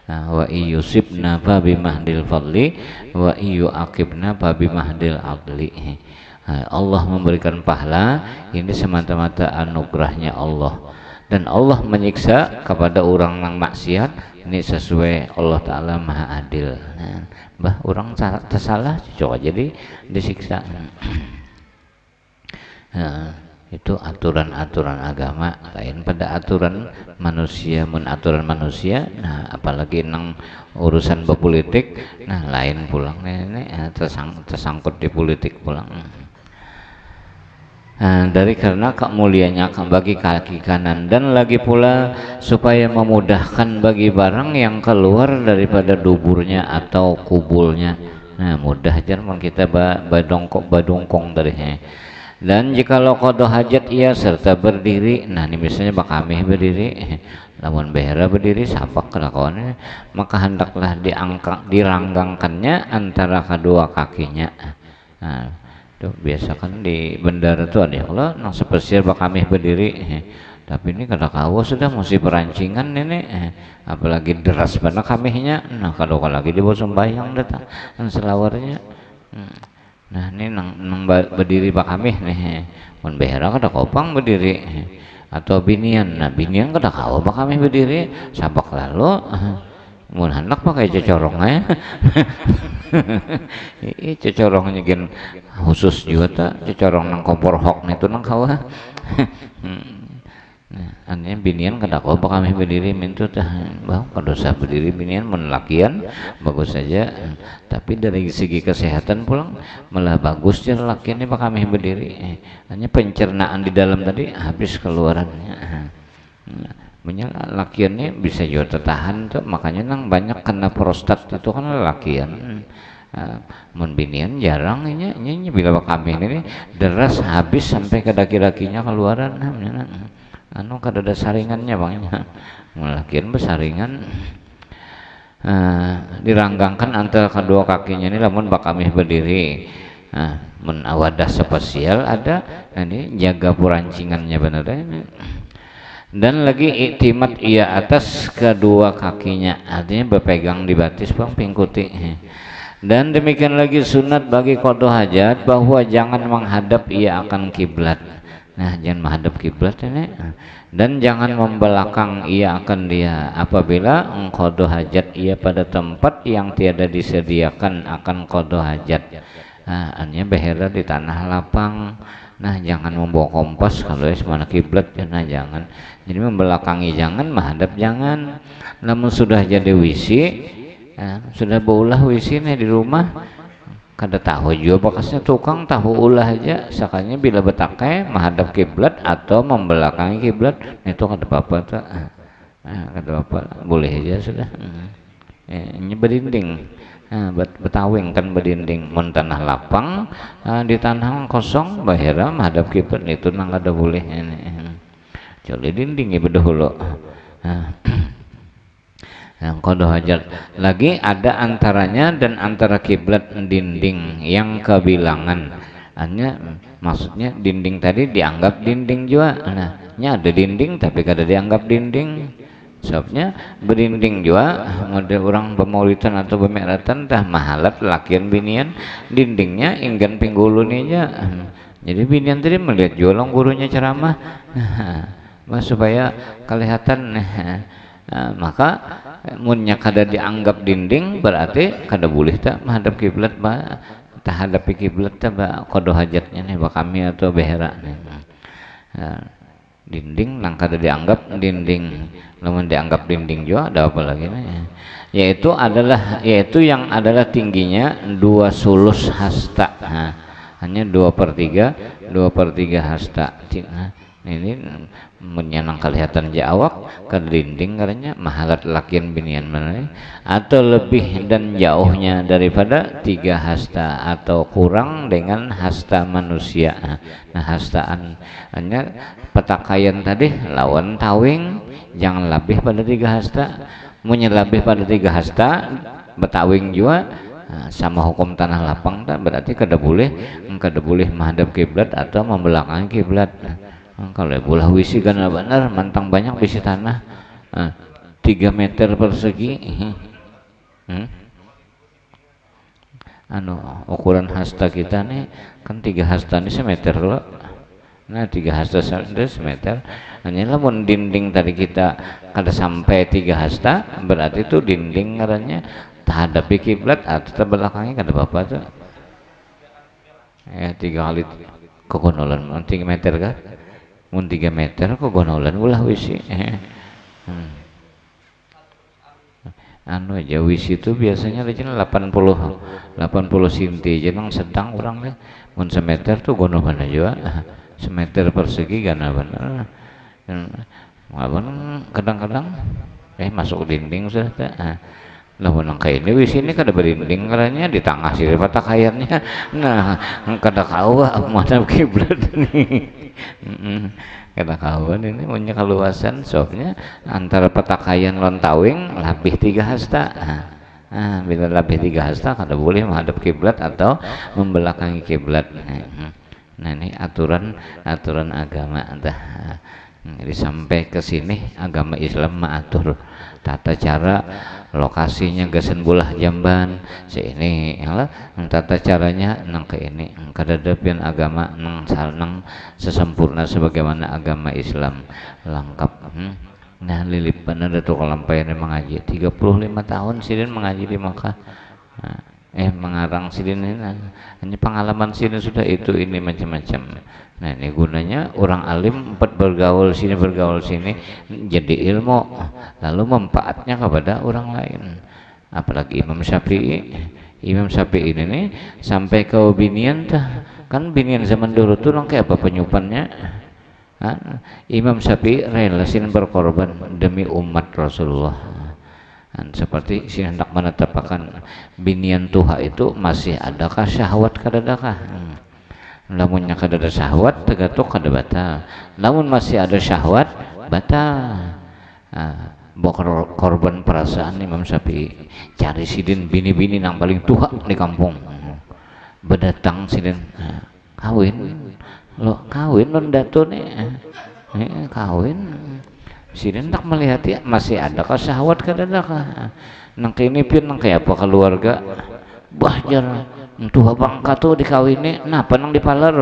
Wa iyusibna fa bimahdil fadli wa iyuaqibna fa bimahdil adli. Allah memberikan pahala ini semata-mata anugerahnya Allah, dan Allah menyiksa kepada orang yang maksiat ini sesuai Allah Ta'ala maha adil. Bah orang tersalah coba jadi disiksa. Itu aturan-aturan agama lain pada aturan manusia, aturan manusia. Nah apalagi nang urusan berpolitik, nah lain pulang ini tersangkut di politik pulang. Dari karena kemuliaannya bagi kaki kanan, dan lagi pula supaya memudahkan bagi barang yang keluar daripada duburnya atau kubulnya. Nah mudah jarang kita badongkong tadinya. Dan jikalau qada hajat ia serta berdiri, nah ini misalnya bakamih berdiri, lamun behera berdiri sapak kelakuannya, maka hendaklah diranggangkannya antara kedua kakinya. Nah tuh biasa kan di bandara tuh ada kalau nang spesial bakamih berdiri, tapi ini kada kawa sudah mesti perancingan ini, apalagi deras banget kamihnya. Nah kalau lagi di bawah sembahyang datang selawarnya. Nah ini nang berdiri bakamih nih, mun behera kada kopang berdiri atau binian. Nah binian kada kawa bakamih berdiri sabak lalu mun anak pakai cecorongnya. Ini cecorongnya gen khusus juga tak cecorong nang kompor hok itu nang kawa. Nah, aneh binian kada kau kami berdiri mintu tah bang kada usah berdiri binian menlakian bagus saja, tapi dari segi kesehatan pulang malah bagus ya laki ini kami berdiri. Hanya pencernaan di dalam tadi habis keluarannya. Lakiannya bisa juga tertahan tuh, makanya nang banyak kena prostat itu kan lakian. Mun binian jarang ini bila kami ini deras habis sampai ke daki-dakinya keluaran. Anu kada ada saringannya bangnya, lakian bersaringan. Diranggangkan antara kedua kakinya ini lamun bakamih berdiri. Mun awadah spesial ada, ini jaga perancingannya bener. Dan lagi iktimat ia atas kedua kakinya, artinya berpegang di batis bang pingkuti. Dan demikian lagi sunat bagi qada hajat bahwa jangan menghadap ia akan kiblat. Nah jangan menghadap kiblat ini, dan jangan membelakang ia akan dia apabila qada hajat ia pada tempat yang tiada disediakan akan qada hajat. Artinya behera di tanah lapang. Nah jangan membawa kompas kalau mana kiblat, nah jangan. Jadi membelakangi jangan, menghadap jangan. Namun sudah jadi wisi, sudah beulah wisi nih di rumah, kada tahu juga bekasnya tukang tahu ulah aja. Sakanya bila betakai menghadap kiblat atau membelakangi kiblat itu kada apa-apa tuh. Kada apa, boleh aja sudah. Ini berinding. Betawing kan berdinding, mun tanah lapang di tanah kosong bahera menghadap kiblat itu nang kada boleh ini. Jadi dinding ibu dahulu. Yang qada hajat lagi ada antaranya, dan antara kiblat dinding yang kebilangan. Hanya maksudnya dinding tadi dianggap dinding juga. Nah, ada dinding tapi kada dianggap dinding. Sebabnya berinding juga model orang pemaulitan atau pemeratan dah mahalat lakian binian dindingnya inggan pinggulun aja. Jadi binian tadi melihat jolong gurunya ceramah, supaya kelihatan. Maka munnya kada dianggap dinding berarti kada boleh tak menghadap kiblat ba tak hadapi kiblat tak ba kodo hajatnya nih ba kami atau behera nih. Dinding nang kada dianggap dinding, namun dianggap dinding juga ada apa lagi nih, yaitu yang adalah tingginya 2 sulus hasta, hanya 2/3 hasta. Ini menyenang kelihatan jawab ke dinding katanya mahalat lakian binian mana atau lebih dan jauhnya daripada 3 hasta atau kurang dengan hasta manusia. Nah hastaan hanya petakayan tadi lawan tawing jangan lebih pada 3 hasta, lebih pada 3 hasta betawing juga sama hukum tanah lapang tak berarti kada boleh menghadap kiblat atau membelakangi kiblat. Kalau bola wisi kan benar mantang banyak bisi tanah 3 meter persegi, ukuran hasta kita nih kan 3 hasta ini semeter loh. Nah 3 hasta semeter, hanya lamun dinding tadi kita kada sampai 3 hasta berarti itu dinding katanya hadapi kiblat atau terbelakangnya kada apa-apa tuh. 3 kali kegonolan 3 meter kan? Mun 3 meter kok gonolan ulah wisi. Aja wisi itu biasanya legend 80 cm jenang sedang orang deh. Mun semeter tuh gonolan aja. Semeter persegi gana bener. Kadang-kadang masuk dinding sudah tak. Lah menang kayak ini wis ini kada berinding karanya di tengah sih patakayarnya. Nah, kada kawa mana kiblat nih. Kada kawan ini punya keluasan sobnya antara petakayan lon tawing lebih 3 hasta. Bila lebih 3 hasta kada boleh menghadap kiblat atau membelakangi kiblat. Nah ini aturan agama entah. Jadi sampai ke sini agama Islam mengatur tata cara lokasinya gasen bulah jamban sini tata caranya nang ke ini kadadapian agama nang sesempurna sebagaimana agama Islam lengkap. Nah lilipan ada tuh kalampaian mengaji 35 tahun sidin mengaji di Makkah. Mengarang sidin ini hanya pengalaman sidin sudah itu ini macam-macam. Nah ini gunanya orang alim bergaul sini jadi ilmu lalu manfaatnya kepada orang lain. Apalagi Imam Syafi'i ini sampai ke binian kan binian zaman dulu tuh kayak apa penyupannya. Imam Syafi'i rela sin berkorban demi umat Rasulullah. Seperti si hendak menetapkan binian tuha itu masih adakah syahwat kadadakah. Lamunnya kada ada syahwat tegatuk kada batal, lamun masih ada syahwat batal. Korban perasaan Imam Syafi'i cari sidin bini-bini nang paling tua di kampung berdatang sidin kawin lo datu nih kawin sidin tak melihat ya masih ada syahwat kadadakah nang kini pun nang kayak apa keluarga bahjar tua bangka tuh dikawini napa nang dipaler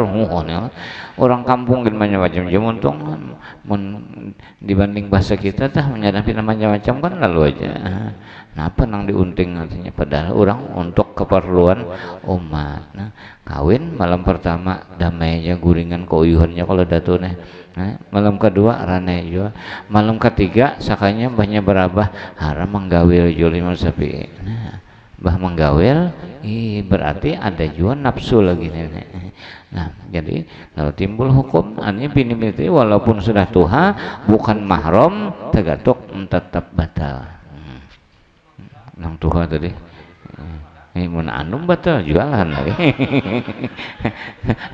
orang kampung gimana macam-macam untung dibanding bahasa kita menyadapi macam-macam kan lalu aja napa nang diunting artinya padahal orang untuk keperluan umat. Kawin malam pertama damai aja guringan keuyuhannya kalau datune. Malam kedua rane juga, malam ketiga sakanya banyak berabah haram menggawil Imam Syafi'i. Bah menggawil berarti ada juga nafsu lagi nih. Nah jadi kalau timbul hukum ini bini itu walaupun sudah tuha bukan mahram tegatuk tetap batal. Nang tuha tadi mun anum batal jualan lagi.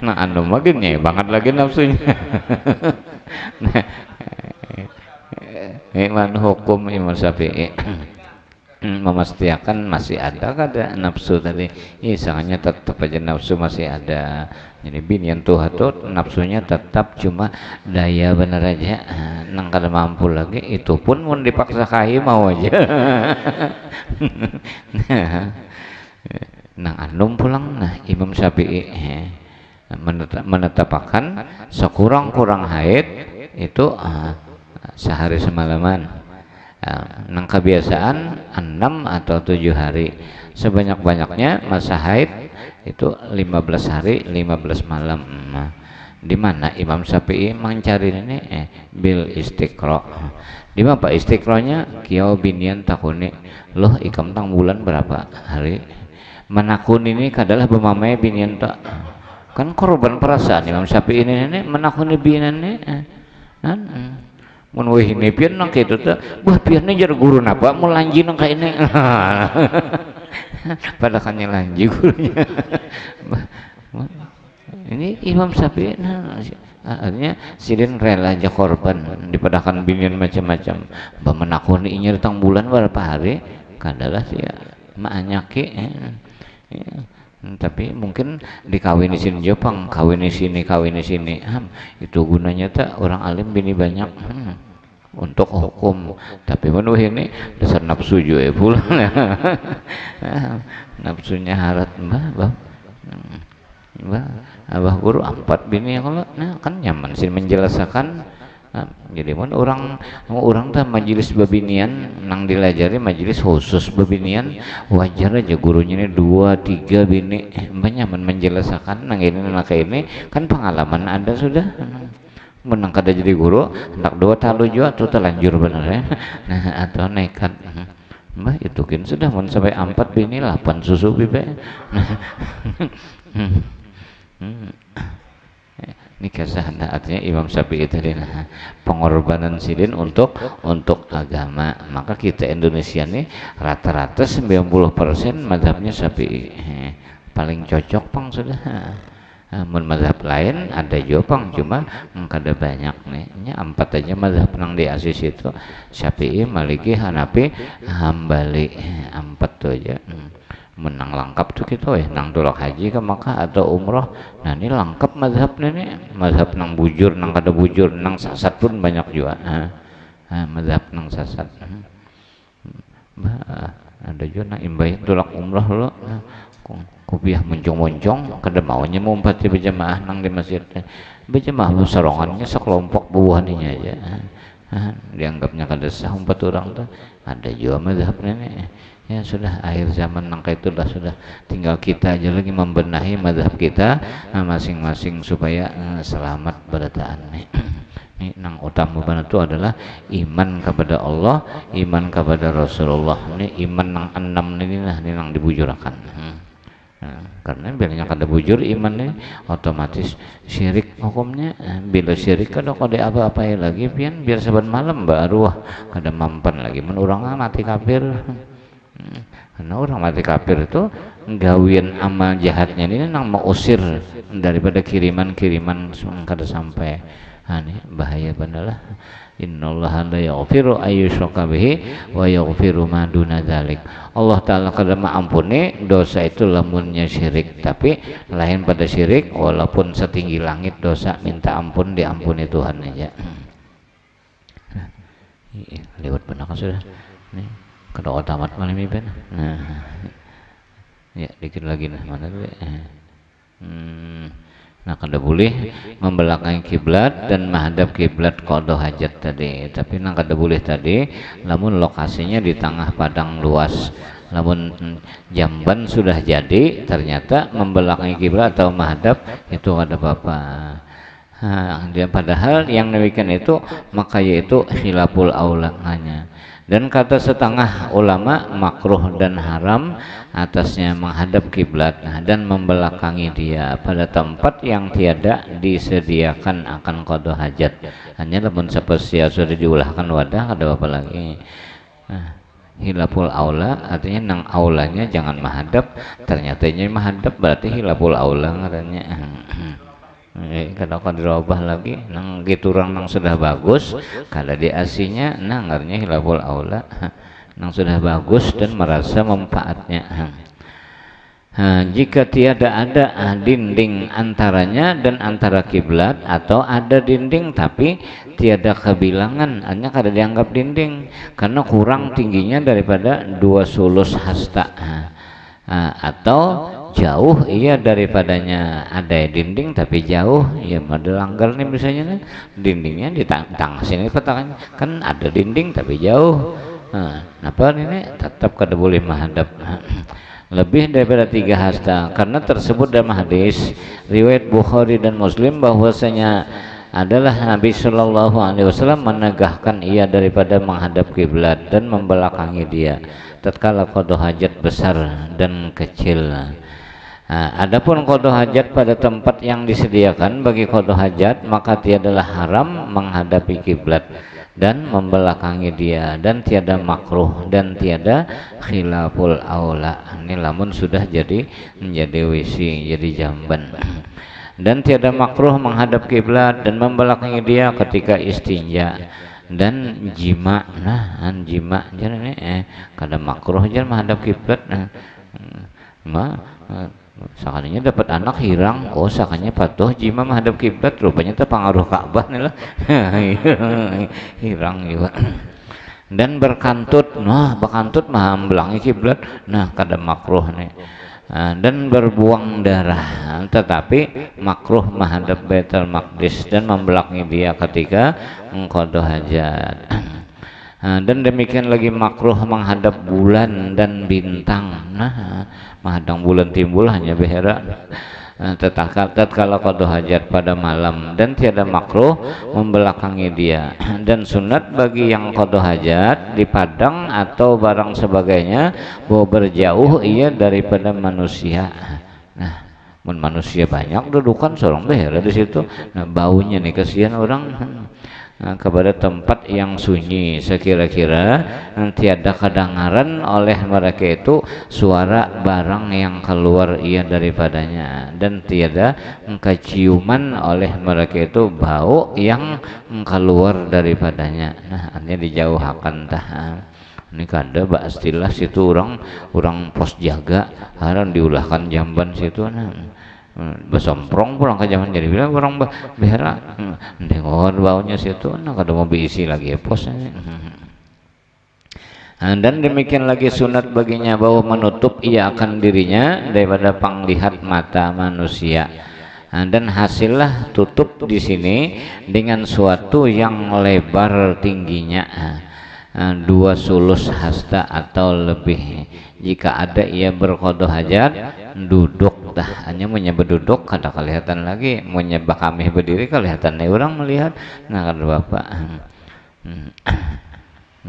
Nah anum lagi nih banget lagi nafsunya. Iman hukum Imam Syafi'i memastikan masih ada kada nafsu tadi. Sangatnya tetap aja nafsu masih ada. Jadi binian tuh nafsunya tetap cuma daya bener aja. Nang kada mampu lagi itu pun mun dipaksa kai mau aja. Nang anum pulang Imam Syafi'i menetapkan sekurang-kurang haid itu sehari semalaman. Nang kebiasaan 6 atau 7 hari, sebanyak-banyaknya masa haid itu 15 hari 15 malam. Di mana Imam Syafi'i mencari ini bil istiqra. Di mana Pak istiqranya kiau binian takuni loh ikam tang bulan berapa hari menakun ini kadalah bemamai binian tak kan korban perasaan Imam Syafi'i ini menakuni binian ini mun weh ini pian nang kitu teh wah pian jar guru napa mau lanji nang ka ini pada kan lanji gurunya ini Imam Syafi'i artinya sidin rela aja korban dipadakan binian macam-macam menakuni inya datang bulan berapa hari kadalah sia maanyaki tapi mungkin dikawin di sini Jepang kawin di sini itu gunanya tak orang alim bini banyak untuk hukum tapi menuh ini dasar nafsu juga pula nafsunya harat mbah abah guru 4 bini kalau kan nyaman sih menjelaskan jadi orang tuh majelis babinian nang dilajari majelis khusus babinian wajar aja gurunya ini 2-3 bini nyaman menjelaskan nang ini kan pengalaman ada sudah menang kada jadi guru hendak 2 talu juga tuh terlanjur bener ya atau nekat mbah itu kan sudah mau sampai 4 bini 8 susu bibe ini kesahana artinya Imam Syafi'i tadi pengorbanan sidin untuk agama. Maka kita Indonesia nih rata-rata 90% mazhabnya Syafi'i paling cocok pang sudah. Mazhab lain ada juga pang cuma kada banyak nih 4 aja mazhab nang di asis itu Syafi'i, Maliki, Hanafi, Hambali 4 tuh aja menang lengkap tuh gitu nang dolak haji ke Makkah atau umroh. Nah ini lengkap mazhabnya nih mazhab nang bujur nang kada bujur nang sasat pun banyak juga mazhab nang sasat ada juga nang imbai dolak umroh lo kopiah moncong-moncong kada maunya mumpati berjamaah nang di masjid berjamaah sarongannya sekelompok buahaninya aja dianggapnya kada sah 4 orang tuh ada juga mazhabnya nih ya sudah akhir zaman nangka itulah sudah tinggal kita aja lagi membenahi mazhab kita masing-masing supaya selamat berataan nih nang utama banget itu adalah iman kepada Allah, iman kepada Rasulullah. Ini iman nang 6 ini nang dibujurakan karena bilangnya kada bujur iman ini otomatis syirik hukumnya bila syirik kada apa-apa ya lagi pian biar saban malam baru kada mampan lagi men urang mati kafir. Karena orang mati kafir itu gawian amal jahatnya ini nang mengusir daripada kiriman-kiriman kada sampai. Ini bahaya benar. Innallaha la yaghfiru ayyushraka bihi wa yaghfiru ma duna dzalik. Allah taala kada maampuni dosa itu lamunnya syirik, tapi lain pada syirik walaupun setinggi langit dosa minta ampun diampuni Tuhan aja. Lewat benar kan sudah. Nih kada tamat malam ini ben. Ya dikit lagi mana dulu. Nah kada boleh membelakangi kiblat dan menghadap kiblat qada hajat tadi. Tapi nang kada boleh tadi namun lokasinya di tengah padang luas. Namun jamban sudah jadi ternyata membelakangi kiblat atau menghadap itu ada apa-apa. Dia padahal yang demikian itu maka yaitu khilaful aula hanya. Dan kata setengah ulama makruh dan haram atasnya menghadap kiblat dan membelakangi dia pada tempat yang tiada disediakan akan qada hajat. Hanya lamun sapersia sudah diulahkan wadah ada apa lagi. Hilaful aula artinya nang aulanya jangan menghadap, ternyata nya menghadap berarti hilaful aula ngarannya. Kadang dirubah lagi nang gitu orang nang sudah bagus kada di asinya nangarnya hilaful aula nang sudah bagus dan merasa manfaatnya. Jika tiada ada dinding antaranya dan antara kiblat atau ada dinding tapi tiada kebilangan hanya kada dianggap dinding karena kurang tingginya daripada 2 sulus hasta atau jauh ia daripadanya. Ada dinding tapi jauh, ya melanggar nih misalnya nih, dindingnya di tang sini petakannya kan ada dinding tapi jauh. Nah, apa ini tetap kada boleh menghadap lebih daripada 3 hasta, karena tersebut dalam hadis riwayat Bukhari dan Muslim bahwasanya adalah Nabi Shallallahu Alaihi Wasallam menegahkan ia daripada menghadap kiblat dan membelakangi dia tatkala qada hajat besar dan kecil. Nah, adapun qada hajat pada tempat yang disediakan bagi qada hajat, maka tiadalah haram menghadapi kiblat dan membelakangi dia, dan tiada makruh dan tiada khilaful aula. Ini lamun sudah jadi menjadi wisi, jadi jamban. Dan tiada makruh menghadap kiblat dan membelakangi dia ketika istinja dan jima. Nah, jima jangan kada makruh jangan menghadap kiblat. Sakanya dapat anak hirang, oh sakanya patuh jima menghadap kiblat, rupanya itu pengaruh Ka'bah nih lah. Hirang juga. Dan berkantut, nah berkantut mah belangi kiblat, nah kada makruh nih. Dan berbuang darah, tetapi makruh menghadap Baitul Maqdis dan membelakangi dia ketika qada hajat. Dan demikian lagi makruh menghadap bulan dan bintang. Nah, menghadap bulan timbul hanya behera tatkala qada hajat pada malam, dan tiada makruh membelakangi dia. Dan sunat bagi yang qada hajat di padang atau barang sebagainya bahwa berjauh ia daripada manusia. Nah, manusia banyak dudukan seorang behera di situ, nah baunya nih kasihan orang. Kepada tempat yang sunyi sekira-kira tiada kedengaran oleh mereka itu suara barang yang keluar ia daripadanya, dan tiada keciuman oleh mereka itu bau yang keluar daripadanya. Nah, artinya dijauhkan tah. Ini kada ba istilah situ orang pos jaga harang diulahkan jamban situ. Nah, besomprong pulang ke zaman jadi bilang orang behera dengar baunya situ, nah kada mau diisi lagi ya posnya. Dan demikian lagi sunat baginya bahwa menutup ia akan dirinya daripada panglihat mata manusia. Dan hasillah tutup di sini dengan suatu yang lebar tingginya 2 sulus hasta atau lebih. Jika ada ia berqada hajat duduk, dah hanya menyebut duduk kada kelihatan lagi, menyebab kami berdiri kelihatan orang melihat. Nah kada bapak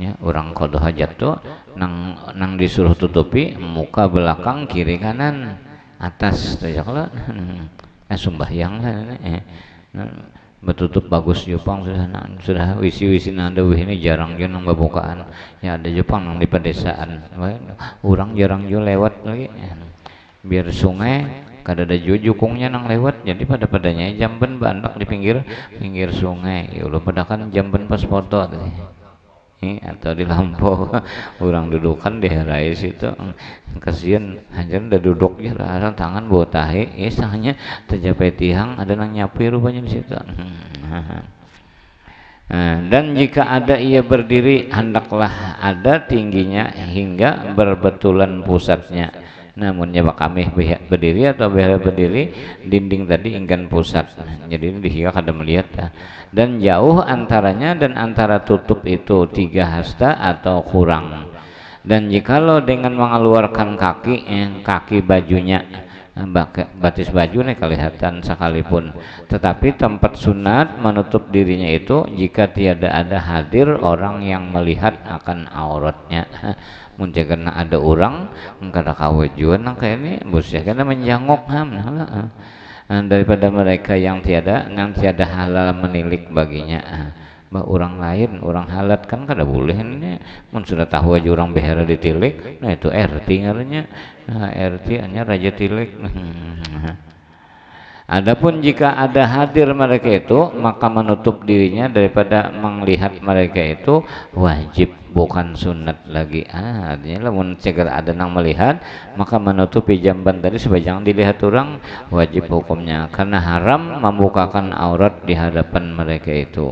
ya, orang qada hajat tuh nang disuruh tutupi muka belakang kiri kanan atas tuh ya kalau sembahyang betutup bagus Jepang sudah wisi nanda ini jarang jo nang bukaan ya, ada Jepang nang di pedesaan orang jarang jo lewat lagi biar sungai kada ada jo jukungnya nang lewat, jadi padanya jamban bandak di pinggir sungai ya ulah padakan jamban pas foto atau di lampau orang dudukan di harai situ kasihan hajar udah duduk ya larang tangan bawa tahe hanya tercapai tiang ada nang nyapi rupanya di situ. Dan jika ada ia berdiri hendaklah ada tingginya hingga berbetulan pusatnya. Namun nyebak kami berdiri atau berdiri dinding tadi ingkan pusat, jadi dihingga kada melihat. Dan jauh antaranya dan antara tutup itu 3 hasta atau kurang. Dan jikalau dengan mengeluarkan kaki bajunya, batis bajunya kelihatan sekalipun, tetapi tempat sunat menutup dirinya itu jika tiada ada hadir orang yang melihat akan auratnya. Muncakan ada orang kada kawajuan nang kayak ini bosnya kena menjangok daripada mereka yang tiada halal menilik baginya. Bah orang lain orang halat kan kada boleh ini mun sudah tahu aja orang behera ditilik, nah itu RT ngarannya. RT hanya raja tilik. Adapun jika ada hadir mereka itu, maka menutup dirinya daripada melihat mereka itu wajib, bukan sunat lagi. Artinya lamun cegar ada nang melihat, maka menutupi jamban tadi supaya jangan dilihat orang, wajib hukumnya, karena haram membukakan aurat di hadapan mereka itu.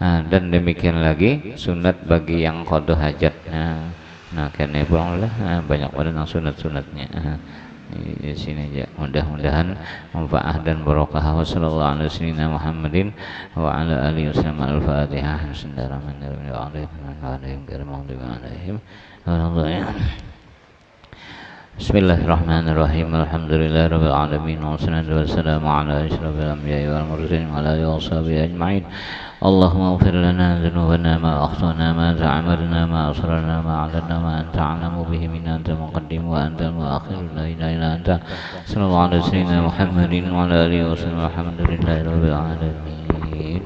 Dan demikian lagi sunat bagi yang qada hajat. Nah kene pulang lah, banyak pada nang sunat-sunatnya. di sini aja. Mudah-mudahan manfaat dan barokah. Wassallallahu ala sayyidina Muhammadin wa ala alihi wasallam. Al-Fatihah. Bismillahirrahmanirrahim. Alhamdulillahirabbil alamin. Wassalatu wassalamu ala asyrofil anbiya'i wal mursalin wa ala alihi washabihi ajma'in. Allahumma ighfir lana dhunubana ma akhtana ma ta'ammadna ma asrarna ma a'lanna ma anta a'lamu bihi minna anta muqaddim wa anta al-mu'akhir la ilaha illa anta. Sallallahu alaihi wa sallam Muhammadin wa ala alihi wa sallam. Alhamdulillahirabbil alamin.